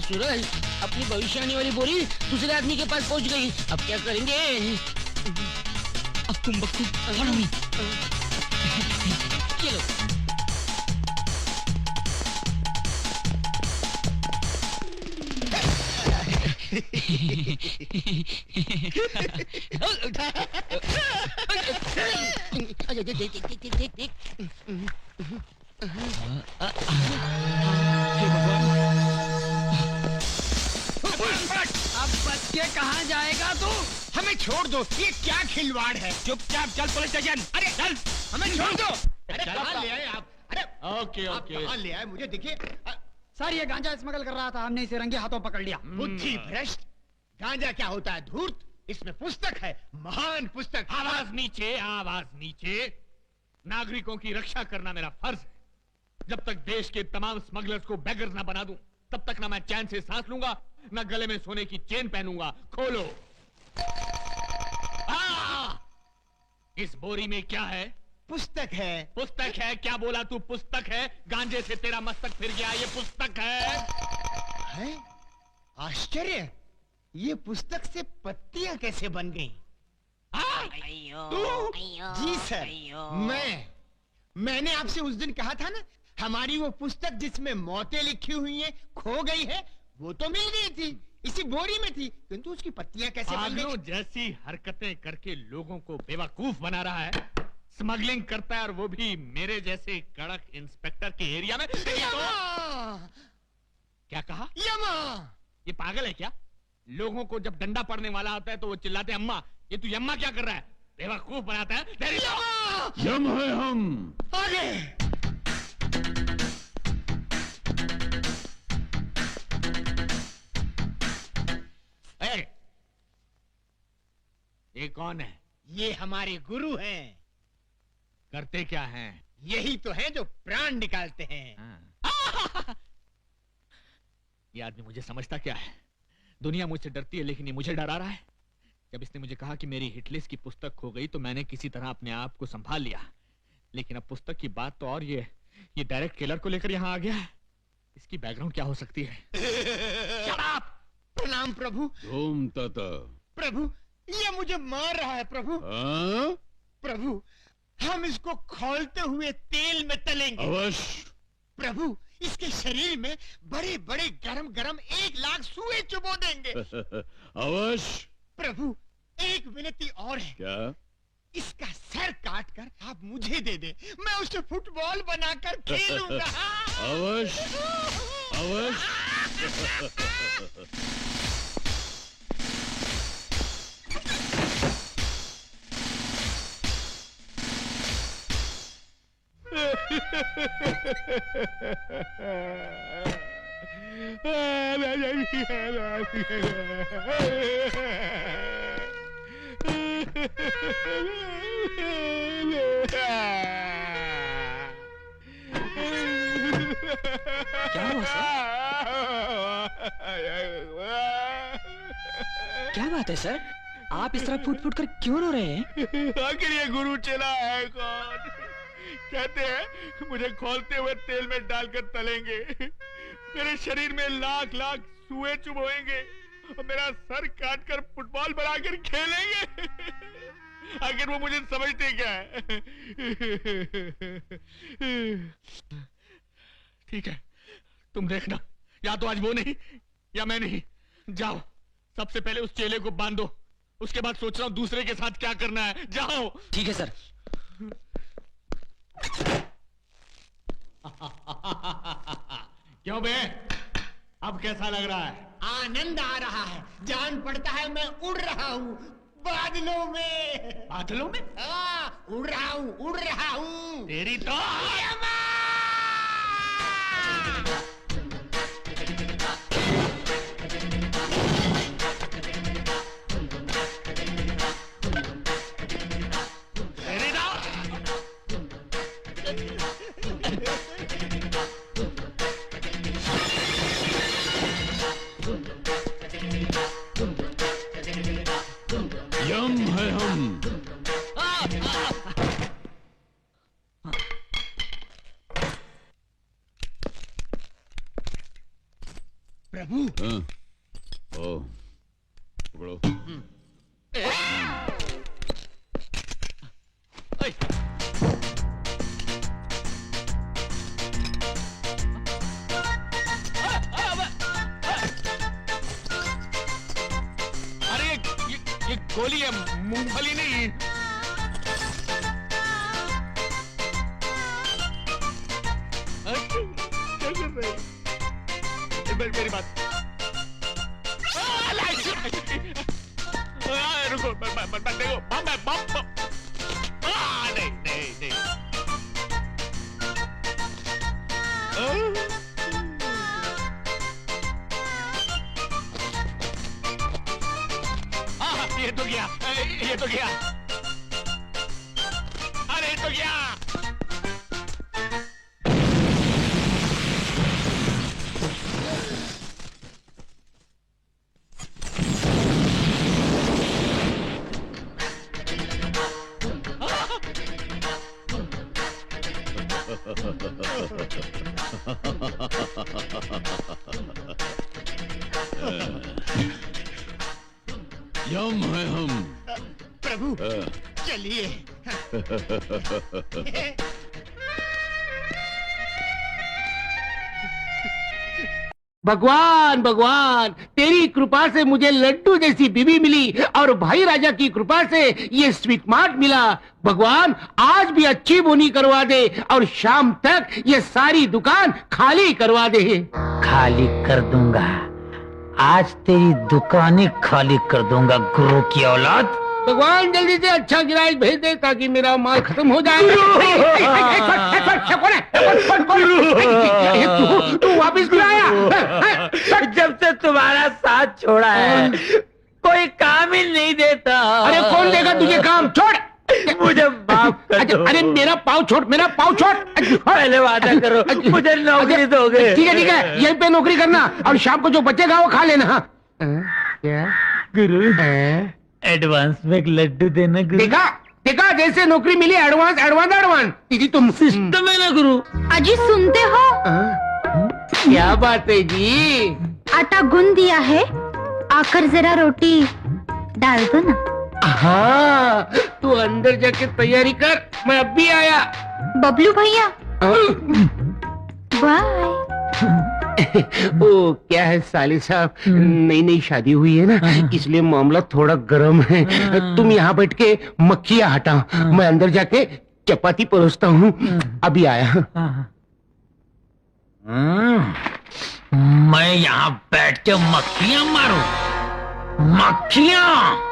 सूरज, अपनी भविष्यवाणी वाली बोरी दूसरे आदमी के पास पहुंच गई, अब क्या करेंगे? अक्कुम बक्कुम, follow me। चलो। अब बच के कहाँ जाएगा तू? हमें छोड़ दो, ये क्या खिलवाड़ है? चुपचाप चल पुलिस स्टेशन। अरे चल, हमें छोड़ दो। अरे चल, कहाँ ले आए आप? अरे ओके आप ओके। कहाँ ले आए? मुझे देखिए। सर ये गांजा स्मगल कर रहा था, हमने इसे रंगे हाथों पकड़ लिया। बुद्धि भ्रष्ट। गांजा क्या होता है? धूर्त। इसमें पुस्तक है, महान पुस्तक। आवाज नीचे, आवाज नीचे। नागरिकों की रक्षा करना मेरा फर्ज है। जब तक देश के तमाम स्मगलर्स को बेगर्स ना बना दूं, तब तक ना मैं चैन से सांस लूंगा, ना गले में सोने की चेन पहनूंगा। खोलो। इस बोरी में क्या है? पुस्तक है। पुस्तक है? क्या बोला तू? पुस्तक है? गांजे से तेरा मस्तक फिर गया, ये पुस्तक है। आश्चर्य, ये पुस्तक से पत्तियां कैसे बन गई? जी सर, मैंने आपसे उस दिन कहा था ना, हमारी वो पुस्तक जिसमें मौतें लिखी हुई हैं खो गई है, वो तो मिल गई थी, इसी बोरी में थी, किंतु उसकी पत्तियां कैसे बन गई? जैसी हरकतें करके लोगों को बेवकूफ बना रहा है, स्मगलिंग करता है, और वो भी मेरे जैसे कड़क इंस्पेक्टर के एरिया में। क्या कहा? यमा। ये पागल है क्या? लोगों को जब डंडा पड़ने वाला होता है तो वो चिल्लाते हैं अम्मा। ये तू यम्मा क्या कर रहा है? बेवकूफ बनाता है। यम है हम। आगे। ये कौन है? ये हमारे गुरु हैं। करते क्या हैं? यही तो है जो प्राण निकालते हैं। ये आदमी मुझे समझता क्या है? दुनिया मुझसे डरती है, लेकिन ये मुझे डरा रहा है। जब इसने मुझे कहा कि मेरी हिटलिस्ट की पुस्तक खो गई तो मैंने किसी तरह अपने आप को संभाल लिया, लेकिन अब पुस्तक की बात तो और ये डायरेक्ट किलर को लेकर यहाँ आ गया है। इसकी बैकग्राउंड क्या हो सकती है? प्रणाम प्रभु। धूम तता। प्रभु, ये मुझे मार रहा है प्रभु। प्रभु, हम इसको खौलते हुए तेल में तलेंगे। अवश्य। प्रभु, इसके शरीर में बड़े बड़े गरम गरम 1,00,000 सुए चुबो देंगे। अवश्य। प्रभु, एक विनती और है। क्या? इसका सर काट कर आप मुझे दे दे, मैं उसे फुटबॉल बनाकर खेलूंगा। अवश्य अवश्य। क्या हुआ सर? क्या बात है सर? आप इस तरह फूट फूट कर क्यों रो रहे हैं? आखिर ये गुरु चला है कौन? कहते हैं मुझे खोलते हुए तेल में डालकर तलेंगे, मेरे शरीर में 1,00,000 सुए चुभोएंगे और मेरा सर काटकर फुटबॉल बनाकर खेलेंगे। आखिर वो मुझे समझते क्या है? ठीक है, तुम देखना, या तो आज वो नहीं या मैं नहीं। जाओ, सबसे पहले उस चेले को बांधो, उसके बाद सोच रहा हूं दूसरे के साथ क्या करना है। जाओ। ठीक है सर। क्यों बे, अब कैसा लग रहा है? आनंद आ रहा है, जान पड़ता है मैं उड़ रहा हूँ बादलों में। बादलों में? उड़ रहा हूँ, उड़ रहा हूँ। तेरी तो यम है हम। प्रभु। ओ, पकड़ो। अरे ये गोली है, मूंगफली नहीं। क्या कर रहे हैं? मेरी बात। रुको देखो नहीं नहीं नहीं ये तो गया ये तो गया अरे ये तो गया यम है हम प्रभु चलिए। भगवान भगवान, तेरी कृपा से मुझे लड्डू जैसी बीवी मिली और भाई राजा की कृपा से ये स्वीट मार्ट मिला। भगवान आज भी अच्छी बोनी करवा दे और शाम तक ये सारी दुकान खाली करवा दे। खाली कर दूंगा, आज तेरी दुकानें खाली कर दूंगा गुरु की औलाद। भगवान जल्दी से अच्छा ग्राहक भेज दे ताकि मेरा माल खत्म हो जाए। तू वापिस क्यों आया? जब से तुम्हारा साथ छोड़ा है कोई काम ही नहीं देता। अरे कौन देगा तुझे काम? छोड़ मुझे माफ कर दो। अरे मेरा पाँव छोड़, मेरा पाँव छोड़। पहले वादा करो मुझे नौकरी दोगे। ठीक है यहीं पे नौकरी करना और शाम को जो बचेगा वो खा लेना। क्या गुरु एडवांस में एक लड्डू देना गुरु। देखा देखा, जैसे नौकरी मिली एडवांस एडवांस एडवांस। दीदी तुम सिस्टम है ना गुरु। अजी सुनते हो? क्या बात है जी? आटा गूंद दिया है, आकर जरा रोटी डाल दो ना। हाँ तू अंदर जाके तैयारी कर, मैं अब भी आया। बबलू भैया बाय। ओ क्या है साले साहब, नई नई शादी हुई है ना, इसलिए मामला थोड़ा गर्म है। तुम यहाँ बैठ के मक्खियाँ हटाओ, मैं अंदर जाके चपाती परोसता हूँ। अभी आया। मैं यहाँ बैठ के मक्खियाँ मारूं? मक्खियाँ?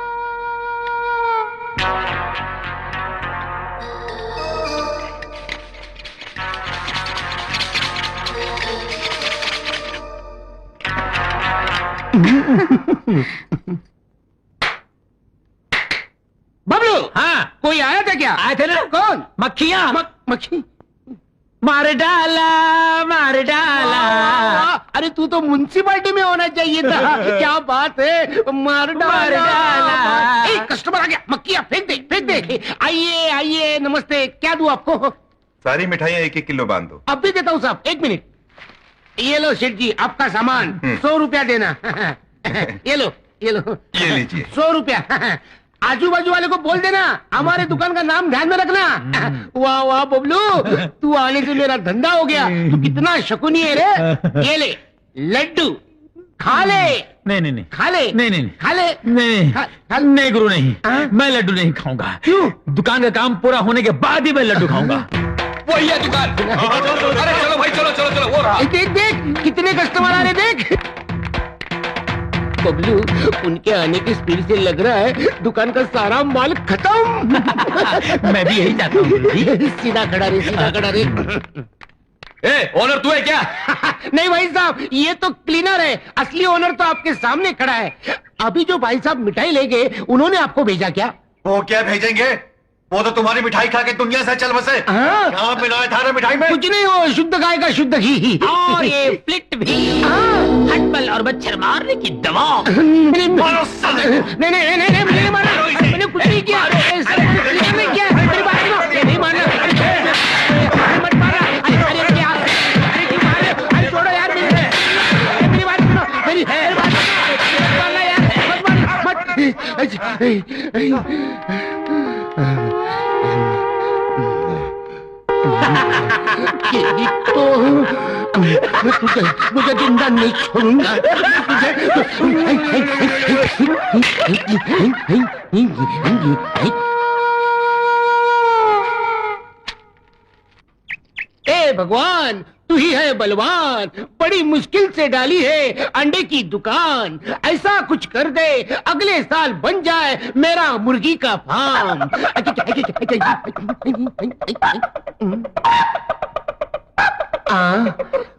बबलू हाँ कोई आया था क्या? आए थे ना। कौन? मक्खियाँ। मक्खी? मार डाला मार डाला। अरे तू तो म्युनिसिपालिटी में होना चाहिए था। क्या बात है, मार डाला। ए, कस्टमर आ गया, मक्खियाँ फेंक दे फेंक दे। आइए आइए, नमस्ते, क्या दूं आपको? सारी मिठाइयाँ 1-1 किलो बांध दो। अब भी देता हूँ साहब, 1 मिनट। ये लो सेठ जी आपका सामान, 100 रुपया देना। ये लो ये लो, ये लीजिए 100 रुपया। आजू बाजू वाले को बोल देना हमारे दुकान का नाम ध्यान में रखना। वाह वाह बबलू, तू आने से मेरा धंधा हो गया। तू कितना शकुनी है रे। ये ले लड्डू, खा ले। नहीं नहीं नहीं खा ले। नहीं नहीं खा ले। नहीं नहीं गुरु नहीं, मैं लड्डू नहीं खाऊंगा। क्यों? दुकान का काम पूरा होने के बाद ही मैं लड्डू खाऊंगा। वही है दुकान। अरे चलो भाई चलो चलो चलो, वो रहा। देख देख कितने कस्टमर आ रहे, देख। बबलू उनके आने की स्पीड से लग रहा है दुकान का सारा माल खत्म। मैं भी यही चाहता हूँ। सीधा खड़ा रे, सीधा खड़ा रे। ए ओनर तू है क्या? नहीं भाई साहब, ये तो क्लीनर है, असली ओनर तो आपके सामने खड़ा है। अभी जो भाई साहब मिठाई ले गए उन्होंने आपको भेजा क्या? वो क्या भेजेंगे, वो तो तुम्हारी मिठाई खा के दुनिया से चल बसे। क्या मिलाया था मिठाई में? कुछ नहीं, हो शुद्ध गाय का शुद्ध घी और ये फ्लिट भी, हटबल और मच्छर मारने की दवा। नहीं मैंने मारा, मैंने कुछ नहीं किया। नहीं किया, मेरी बात सुनो, नहीं मारना। मत मारा, अरे क्या, अरे क्यों मारे? अरे छोड़ो यार, मेरी बात सुनो, मेरी बात सुनो, मत मारना यार, मत मारना, मुझे जिंदा नहीं छोड़ूंगा। ए भगवान, तू ही है बलवान, बड़ी मुश्किल से डाली है अंडे की दुकान। ऐसा कुछ कर दे अगले साल बन जाए मेरा मुर्गी का फार्म।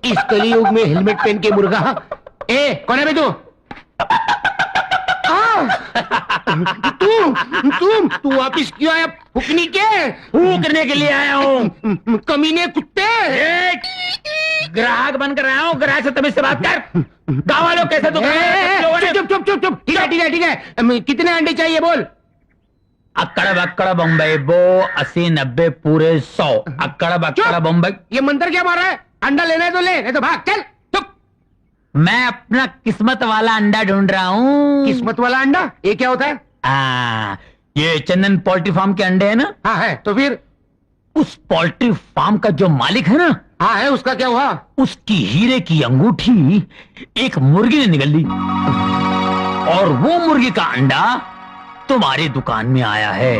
इस कलयुग में हेलमेट पहन के मुर्गा। कौन है बे तू? तू वापिस क्यों आया? फूकनी के फूकने के लिए आया हूँ। कमीने कुत्ते। ग्राहक बनकर आया हूँ, ग्राहक से तमीज से बात कर। गाँव वालों कैसे चुप चुप चुप चुप। ठीक है ठीक है ठीक है। कितने अंडे चाहिए बोल? अक्कड़ बक्कड़ बम्बई बो 80 90 पूरे 100। अक्कड़ बक्कड़ बम्बई। ये मंत्र क्या मार रहा है? अंडा लेना है तो ले, नहीं तो भाग चल। मैं अपना किस्मत वाला अंडा ढूंढ रहा हूँ। किस्मत वाला अंडा? ये क्या होता है? ये चंदन पोल्ट्री फार्म के अंडे है ना? हाँ है। तो फिर उस पोल्ट्री फार्म का जो मालिक है ना? हाँ है। उसका क्या हुआ? उसकी हीरे की अंगूठी एक मुर्गी ने निगल ली और वो मुर्गी का अंडा तुम्हारी दुकान में आया है,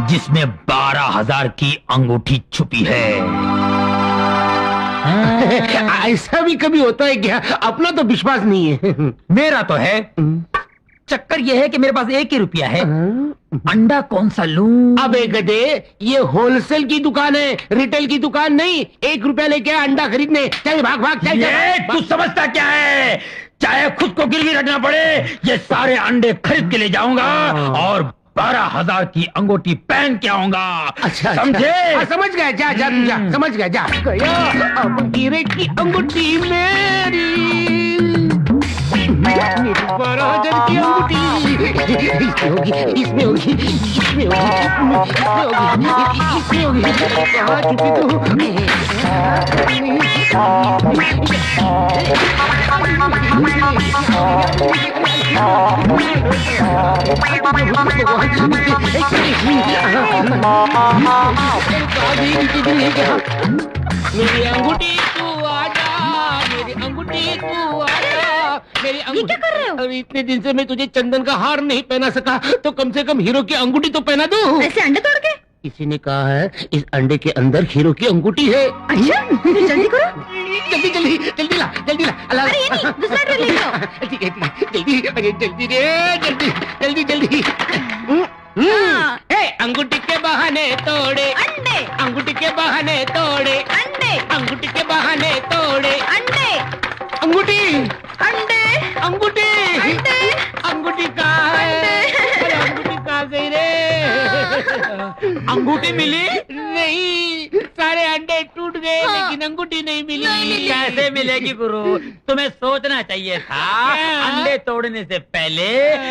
जिसमें 12,000 की अंगूठी छुपी है। ऐसा भी कभी होता है क्या? अपना तो विश्वास नहीं है। मेरा तो है। चक्कर यह है कि मेरे पास 1 ही रुपया है। अंडा कौन सा लूं? अबे गधे, ये होलसेल की दुकान है, रिटेल की दुकान नहीं। 1 रुपया लेके अंडा खरीदने। चल भाग भाग चल। तू समझता क्या है? चाहे खुद को गिरवी रखना पड़े, ये सारे अंडे खरीद के ले जाऊंगा और 12,000 की अंगूठी पहन के आऊंगा। अच्छा समझे? समझ गया। जा जा तू जा। समझ गया। जा गया। अब हीरे की अंगूठी मेरी 12,000 की अंगूठी इसमें होगी, इसमें होगी, इसमें होगी। कहाँ छुपी मेरी अंगूठी तू आजा, मेरी अंगूठी तू आजा, मेरी ये क्या कर रहे हो? अरे इतने दिन से मैं तुझे चंदन का हार नहीं पहना सका, तो कम से कम हीरो की अंगूठी तो पहना दूं। ऐसे अंडे तोड़ के? किसी ने कहा है इस अंडे के अंदर हीरो की अंगूठी है। अच्छा, फिर जल्दी करो। जल्दी जल्दी जल्दी ला, जल्दी ला। अरे ये नहीं, दूसरा ट्रे ले लो। ठीक है जल्दी। अरे जल्दी रे, जल्दी जल्दी जल्दी। अंगूठी के बहाने तोड़े अंडे, अंगूठी के बहाने तोड़े अंडे, अंगूठी के बहाने तोड़े अंडे, अंगूठी, अंडे, अंगूठी, अंडे, अंगूठी कहाँ है? अरे अंगूठी कहाँ गई रे? अंगूठी मिली नहीं, सारे अंडे टूट गए। लेकिन अंगूठी नहीं मिली। कैसे मिलेगी गुरु? तुम्हें सोचना चाहिए था अंडे तोड़ने से पहले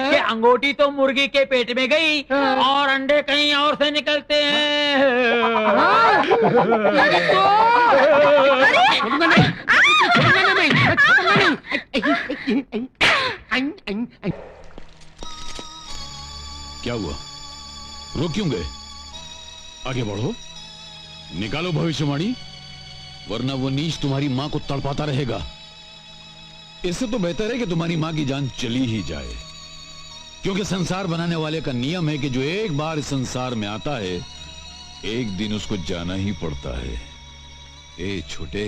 कि अंगूठी तो मुर्गी के पेट में गई और अंडे कहीं और से निकलते हैं। क्या हुआ? रुक क्यों गए? आगे बढ़ो, निकालो भविष्यवाणी, वरना वो नीच तुम्हारी मां को तड़पाता रहेगा। इससे तो बेहतर है कि तुम्हारी मां की जान चली ही जाए, क्योंकि संसार बनाने वाले का नियम है कि जो एक बार इस संसार में आता है, एक दिन उसको जाना ही पड़ता है। ए छोटे,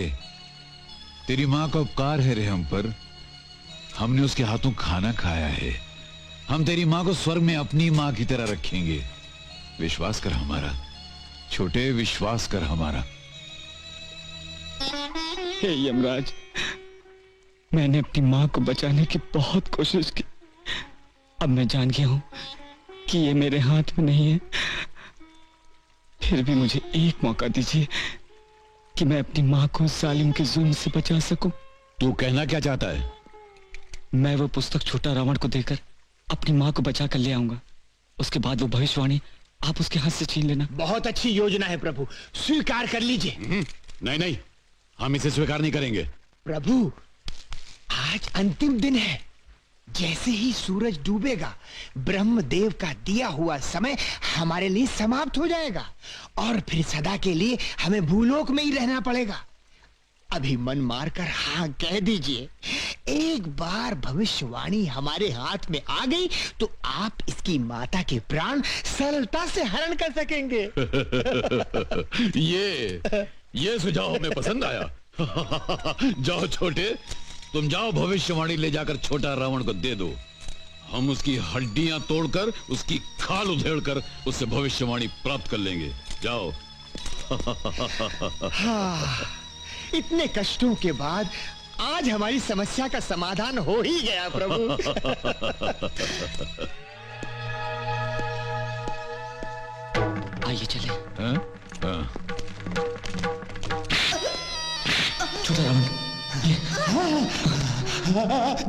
तेरी मां का उपकार है रे हम पर। हमने उसके हाथों खाना खाया है। हम तेरी मां को स्वर्ग में अपनी मां की तरह रखेंगे। विश्वास कर हमारा छोटे, विश्वास कर हमारा। हे यमराज, मैंने अपनी मां को बचाने की बहुत कोशिश की। अब मैं जान गया हूं कि ये मेरे हाथ में नहीं है। फिर भी मुझे एक मौका दीजिए कि मैं अपनी मां को जालिम के जुल्म से बचा सकूं। तू कहना क्या चाहता है? मैं वो पुस्तक छोटा रावण को देकर अपनी मां को बचा कर ले आऊंगा। उसके बाद वो भविष्यवाणी आप उसके हाथ से छीन लेना। बहुत अच्छी योजना है प्रभु, स्वीकार कर लीजिए। नहीं नहीं, हम इसे स्वीकार नहीं करेंगे। प्रभु, आज अंतिम दिन है। जैसे ही सूरज डूबेगा, ब्रह्मदेव का दिया हुआ समय हमारे लिए समाप्त हो जाएगा और फिर सदा के लिए हमें भूलोक में ही रहना पड़ेगा। अभी मन मारकर हाँ कह दीजिए। एक बार भविष्यवाणी हमारे हाथ में आ गई तो आप इसकी माता के प्राण सरलता से हरण कर सकेंगे। ये सुझाव हमें पसंद आया। जाओ छोटे, तुम जाओ भविष्यवाणी ले जाकर छोटा रावण को दे दो। हम उसकी हड्डियां तोड़कर उसकी खाल उधेड़कर उससे भविष्यवाणी प्राप्त कर लेंगे। जाओ। हाँ, इतने कष्टों के बाद आज हमारी समस्या का समाधान हो ही गया प्रभु। आइए चले। हाँ? हाँ। छोटा रावण,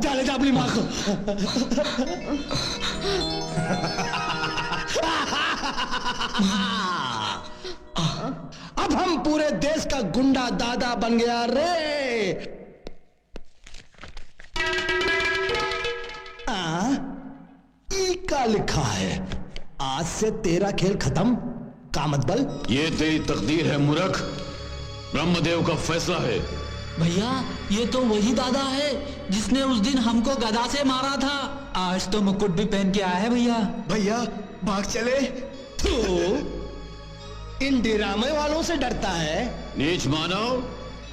जाले जा अपनी माँ को। अब हम पूरे देश का गुंडा दादा बन गया रे। ई का लिखा है, आज से तेरा खेल खत्म कामतबल। ये तेरी तकदीर है मूर्ख, ब्रह्मदेव का फैसला है। भैया ये तो वही दादा है जिसने उस दिन हमको गदा से मारा था। आज तो मुकुट भी पहन के आया है भैया। भैया भाग चले। तो इन डिरामे वालों से डरता है। नीच मानव,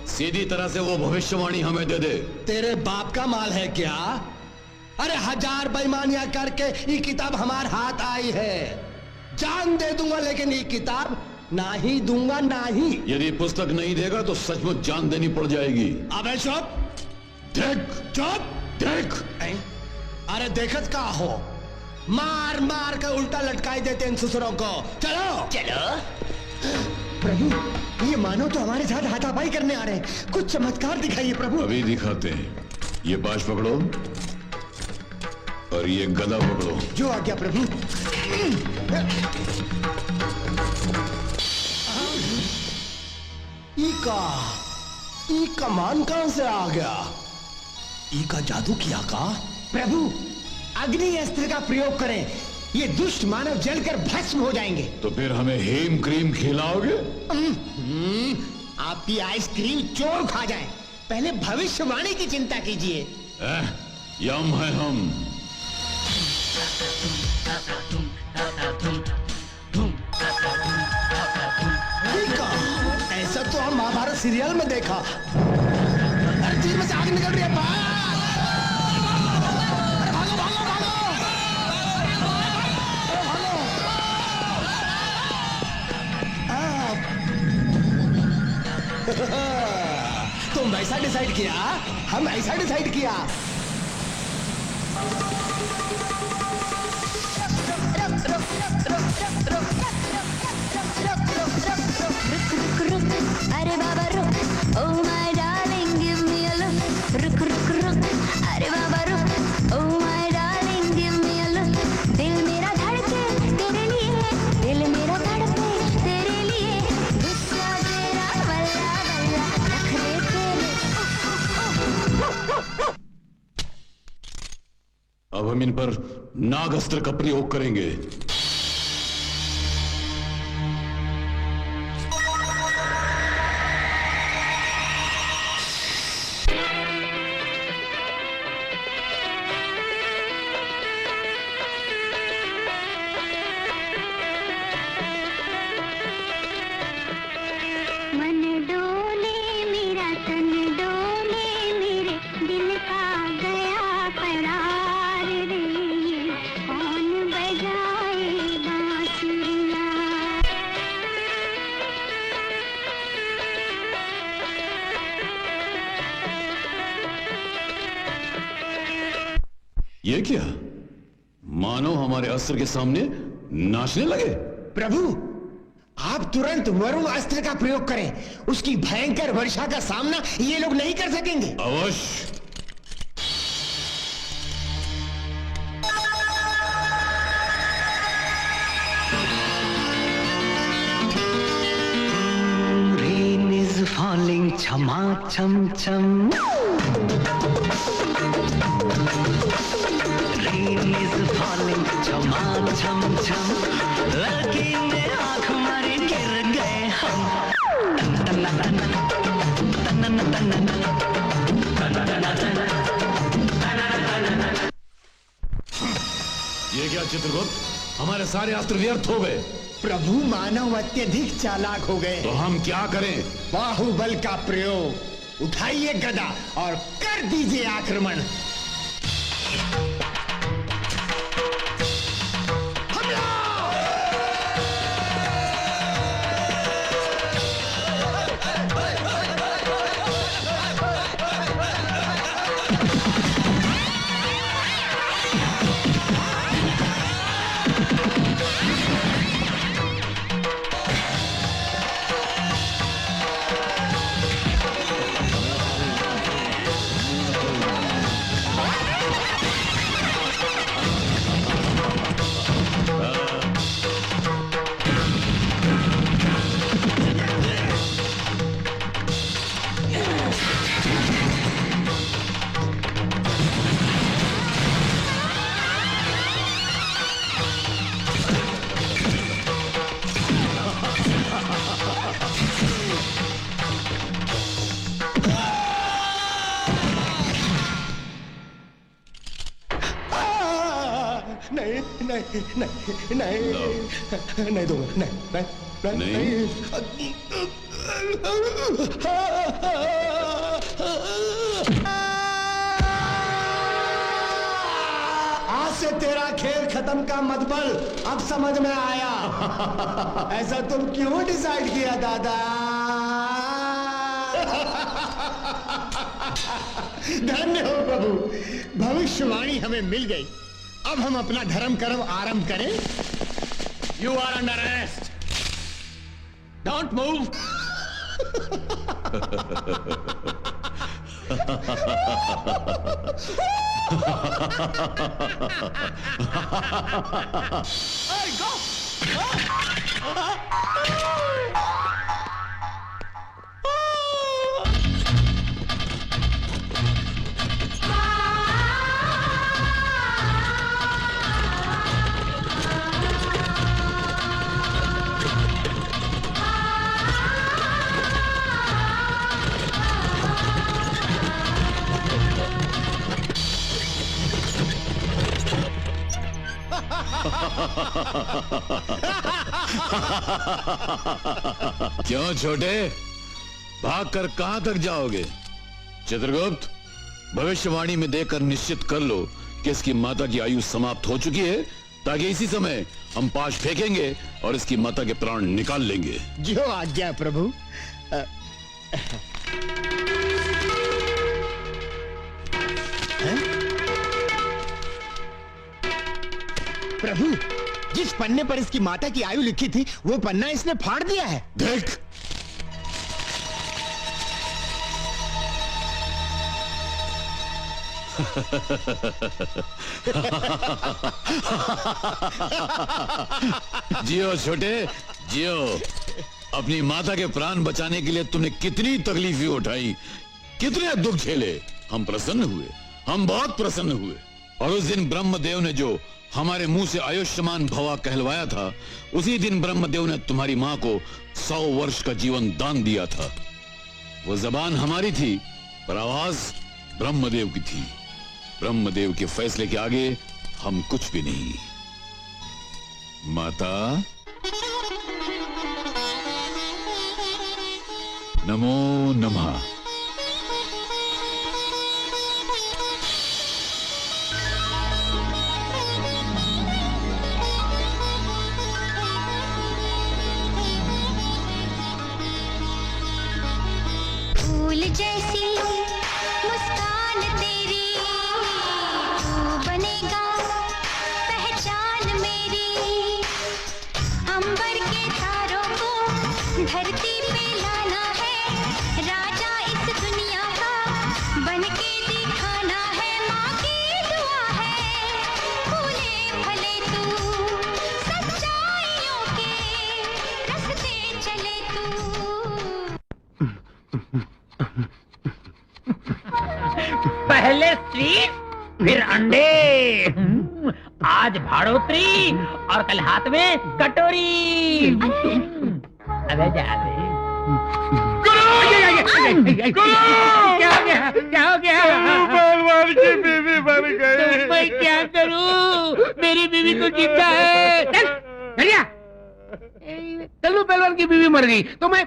सीधी तरह से वो भविष्यवाणी हमें दे दे। तेरे बाप का माल है क्या? अरे 1000 बेईमानियां करके ये किताब हमारे हाथ आई है। जान दे दूंगा लेकिन ये किताब ना ही दूंगा, ना ही। यदि पुस्तक नहीं देगा तो सचमुच जान देनी पड़ जाएगी। अबे चुप। देख चुप देख। अरे देखत का हो, मार मार कर उल्टा लटकाई देते इन ससुरों को। चलो चलो। प्रभु, ये मानो तो हमारे साथ हाथापाई करने आ रहे हैं। कुछ चमत्कार दिखाइए प्रभु। अभी दिखाते हैं। ये बाज पकड़ो और ये गदा पकड़ो। जो आज्ञा प्रभु। ई कमान कहां से आ गया? ई का जादू किया का? प्रभु, अग्नि अस्त्र का प्रयोग करें, ये दुष्ट मानव जलकर भस्म हो जाएंगे। तो फिर हमें हेम क्रीम खिलाओगे? आपकी आइसक्रीम चोर खा जाए। पहले भविष्यवाणी की चिंता कीजिए। यम है हम। ऐसा तो हम महाभारत सीरियल में देखा। अरे तीर में से आग निकल रही है। भागो भागो भागो। तुम ऐसा डिसाइड किया, हम ऐसा डिसाइड किया। अरे बाबा रुक, oh my darling, give me a look. रुक रुक रुक, अरे बाबा रुक, oh my darling, give me a look. दिल मेरा धड़के तेरे लिए, दिल मेरा धड़के तेरे लिए, गुस्सा तेरा बल्ला बल्ला नखरे तेरे। अब हम इन पर नाग अस्त्र का प्रयोग करेंगे। ये क्या? मानो हमारे अस्त्र के सामने नाचने लगे। प्रभु, आप तुरंत वरुण अस्त्र का प्रयोग करें। उसकी भयंकर वर्षा का सामना ये लोग नहीं कर सकेंगे। अवश्य। Rain is falling, chama cham cham. Rain is falling, chama cham cham. लड़की ने आँख मारी गिर गए हम। तन तन तन तन तन ये क्या चित्रगुप्त, हमारे सारे अस्त्र व्यर्थ हो गए। प्रभु, मानव अत्यधिक चालाक हो गए। तो हम क्या करें? बाहुबल का प्रयोग। उठाइए गदा और कर दीजिए आक्रमण। नहीं दूंगा, नहीं। आज से तेरा खेल खत्म का मतबल अब समझ में आया। ऐसा तुम क्यों डिसाइड किया दादा? धन्य हो प्रभु, भविष्यवाणी हमें मिल गई। अब हम अपना धर्म कर्म आरंभ करें। You are under arrest. Don't move. Hey, go! क्यों छोटे, भागकर कहां तक जाओगे? चित्रगुप्त, भविष्यवाणी में देकर निश्चित कर लो कि इसकी माता की आयु समाप्त हो चुकी है, ताकि इसी समय हम पाश फेंकेंगे और इसकी माता के प्राण निकाल लेंगे। जो आज्ञा प्रभु। प्रभु, जिस पन्ने पर इसकी माता की आयु लिखी थी, वो पन्ना इसने फाड़ दिया है। देख, जियो छोटे, जियो। अपनी माता के प्राण बचाने के लिए तुमने कितनी तकलीफें उठाई, कितने दुख झेले। हम प्रसन्न हुए, हम बहुत प्रसन्न हुए। और उस दिन ब्रह्मदेव ने जो हमारे मुंह से आयुष्मान भवा कहलवाया था, उसी दिन ब्रह्मदेव ने तुम्हारी मां को 100 वर्ष का जीवन दान दिया था। वो जबान हमारी थी, पर आवाज ब्रह्मदेव की थी। ब्रह्मदेव के फैसले के आगे हम कुछ भी नहीं। माता, नमो नमः। फूल जैसी मुस्कान तेरी, तू बनेगा पहचान मेरी। अंबर के तारों को धरती पे लाना है, राजा इस दुनिया का बनके दिखाना है। माँ की दुआ है, भूले भले तू सच्चाइयों के रास्ते चले तू। पहले स्वीट, फिर अंडे, आज भाड़ोत्री और कल हाथ में कटोरी। अबे जा रे। क्या हो गया? क्या हो गया? पहलवान की बीवी मर गई। तो मैं क्या करूं? मेरी बीवी तो जिंदा है। चल, चलिया। कल्लू पहलवान की बीवी मर गई तो मैं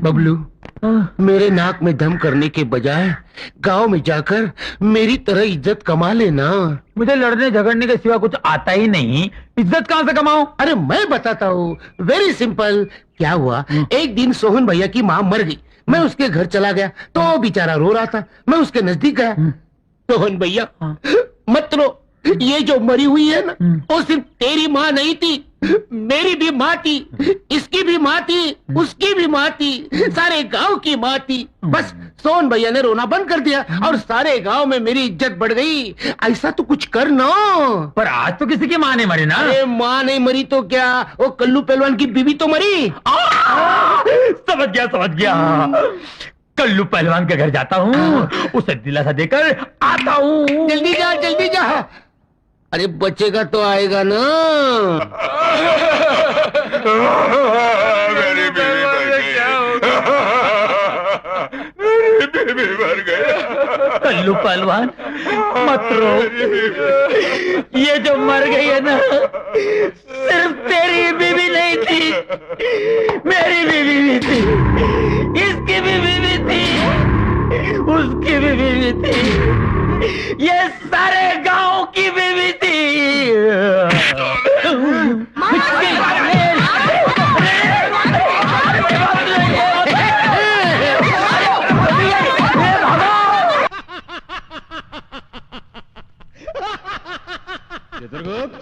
बबलू, मेरे नाक में दम करने के बजाय गांव में जाकर मेरी तरह इज्जत कमा लेना। मुझे लड़ने झगड़ने के सिवा कुछ आता ही नहीं, इज्जत कहाँ से कमाऊं? अरे मैं बताता हूँ, वेरी सिंपल। क्या हुआ, एक दिन सोहन भैया की माँ मर गई। मैं उसके घर चला गया तो वो बेचारा रो रहा था। मैं उसके नजदीक गया। सोहन भैया मत रो, ये जो मरी हुई है ना, वो सिर्फ तेरी माँ नहीं थी, मेरी भी माँ थी, इसकी भी माँ थी, उसकी भी माँ थी, सारे गांव की माँ थी। बस सोहन भैया ने रोना बंद कर दिया और सारे गांव में मेरी इज्जत बढ़ गई। ऐसा तो कुछ कर ना। पर आज तो किसी की माँ नहीं मरी ना। अरे माँ नहीं मरी तो क्या, वो कल्लू पहलवान की बीवी तो मरी। समझ गया। कल्लू पहलवान के घर जाता हूँ, उसे दिलासा देकर आता हूँ। जल्दी जा। अरे बचेगा तो आएगा ना। मेरी बीवी मर गई। कल्लू पहलवान मत रो, ये जो मर गई है ना, सिर्फ तेरी बीवी नहीं थी, मेरी बीवी भी थी, इसकी भी बीवी थी, उसकी भी बीवी थी, ये सारे गांव की बीवी थी। चित्रगुप्त,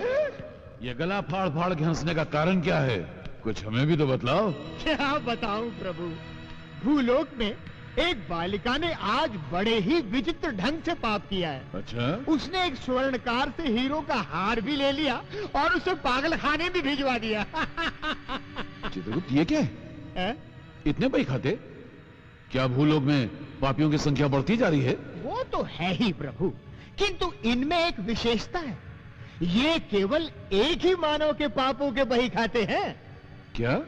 ये गला फाड़ फाड़ के हंसने का कारण क्या है? कुछ हमें भी तो बतलाओ। क्या बताऊं प्रभु, भूलोक में एक बालिका ने आज बड़े ही विचित्र ढंग से पाप किया है। अच्छा? उसने एक स्वर्णकार से हीरो का हार भी ले लिया और उसे पागल खाने भी भिजवा दिया। चित्रगुप्त, ये क्या है? इतने बही खाते? क्या भूलोक में पापियों की संख्या बढ़ती जा रही है? वो तो है ही प्रभु, किंतु इनमें एक विशेषता है, ये केवल एक ही मानव के पापों के बही खाते हैं। क्या?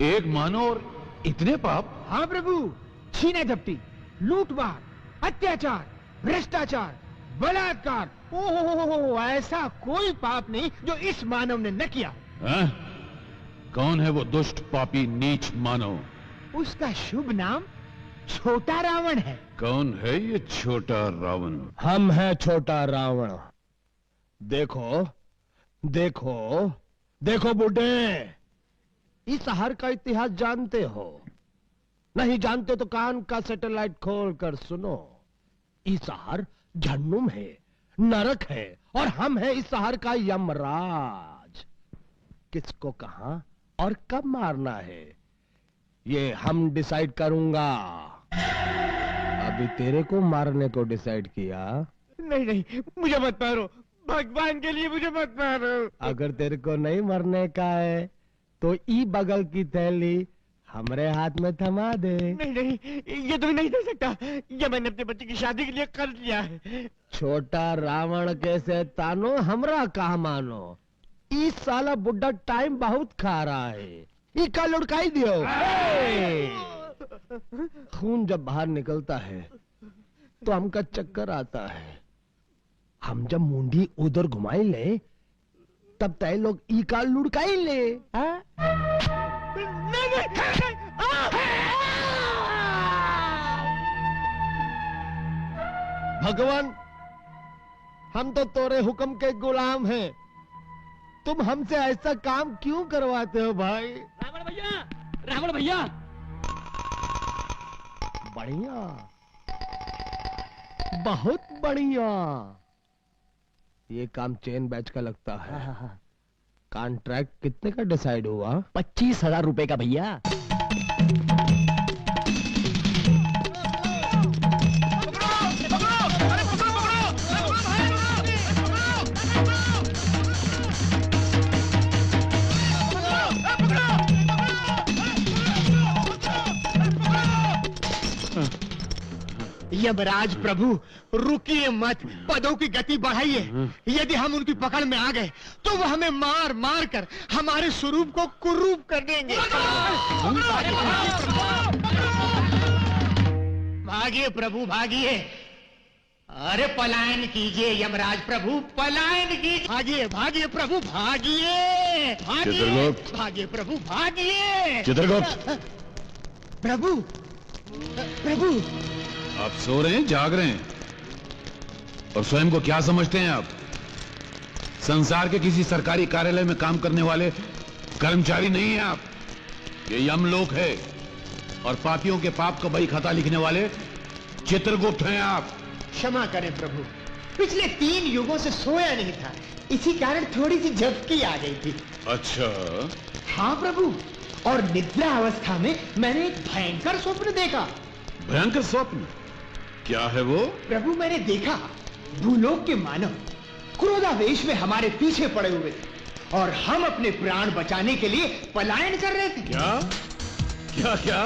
एक मानव और इतने पाप? हाँ प्रभु, छीना झपटी, लूटमार, अत्याचार, भ्रष्टाचार, बलात्कार, ओहो, ऐसा कोई पाप नहीं जो इस मानव ने न किया। कौन है वो दुष्ट पापी नीच मानव? उसका शुभ नाम छोटा रावण है। कौन है ये छोटा रावण? हम हैं छोटा रावण। देखो बुड्ढे, इस शहर का इतिहास जानते हो? नहीं जानते तो कान का सैटेलाइट खोल कर सुनो। इस शहर जहन्नुम है, नरक है, और हम हैं इस शहर का यमराज। किसको कहां और कब मारना है, ये हम डिसाइड करूंगा। अभी तेरे को मारने को डिसाइड किया। नहीं, मुझे मत मारो, भगवान के लिए मुझे मत मारो। अगर तेरे को नहीं मरने का है तो ई बगल की थैली हमरे हाथ में थमा दे। नहीं, ये तो नहीं दे सकता, ये मैंने अपने बच्चे की शादी के लिए कर लिया है। छोटा रावण के शैतानो, हमरा कहा मानो। इस साला बुड्ढा टाइम बहुत खा रहा है, इका लुढ़काई दियो। खून जब बाहर निकलता है तो हमका चक्कर आता है। हम जब मुंडी उधर घुमाई ले तब तय लोग इका लुढ़काई ले। भगवान, हम तो तोरे हुक्म के गुलाम हैं, तुम हमसे ऐसा काम क्यों करवाते हो भाई? रावण भैया, बढ़िया, बहुत बढ़िया। ये काम चेन बैच का लगता है। कॉन्ट्रैक्ट कितने का डिसाइड हुआ? 25,000 रुपए का भैया। यमराज प्रभु रुकिए मत, पदों की गति बढ़ाइए। यदि हम उनकी पकड़ में आ गए तो वो हमें मार मार कर हमारे स्वरूप को कुरूप कर देंगे। भागिए प्रभु भागिए, अरे पलायन कीजिए यमराज प्रभु, पलायन कीजिए। भागिए भागिए प्रभु भागिए, भागिए भागिए प्रभु भागिए। चित्रगुप्त, प्रभु प्रभु आप सो रहे हैं, जाग रहे हैं, और स्वयं को क्या समझते हैं आप? संसार के किसी सरकारी कार्यालय में काम करने वाले कर्मचारी नहीं हैं आप। ये यमलोक है, और पापियों के पाप का बही खाता लिखने वाले चित्रगुप्त हैं आप। क्षमा करें प्रभु, पिछले 3 युगों से सोया नहीं था, इसी कारण थोड़ी सी झपकी आ गई थी। अच्छा? हाँ प्रभु, और निद्रा अवस्था में मैंने एक भयंकर स्वप्न देखा। भयंकर स्वप्न? क्या है वो? प्रभु मैंने देखा भूलोक के मानव क्रोधावेश में हमारे पीछे पड़े हुए थे, और हम अपने प्राण बचाने के लिए पलायन कर रहे थे। क्या क्या क्या?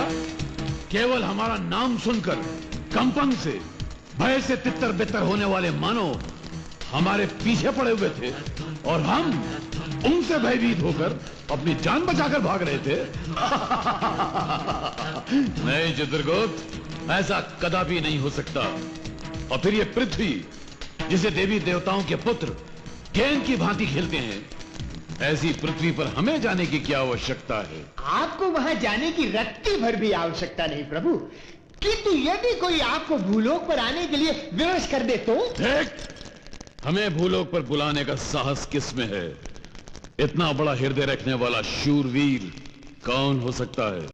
केवल हमारा नाम सुनकर कंपन से, भय से तितर बितर होने वाले मानव हमारे पीछे पड़े हुए थे, और हम उनसे भयभीत होकर अपनी जान बचाकर भाग रहे थे। नहीं चित्रगुप्त, ऐसा कदापि नहीं हो सकता। और फिर ये पृथ्वी, जिसे देवी देवताओं के पुत्र गेंद की भांति खेलते हैं, ऐसी पृथ्वी पर हमें जाने की क्या आवश्यकता है? आपको वहां जाने की रत्ती भर भी आवश्यकता नहीं प्रभु, किंतु यदि कोई आपको भूलोक पर आने के लिए विवश कर दे तो? देख, हमें भूलोक पर बुलाने का साहस किसमें है? इतना बड़ा हृदय रखने वाला शूरवीर कौन हो सकता है?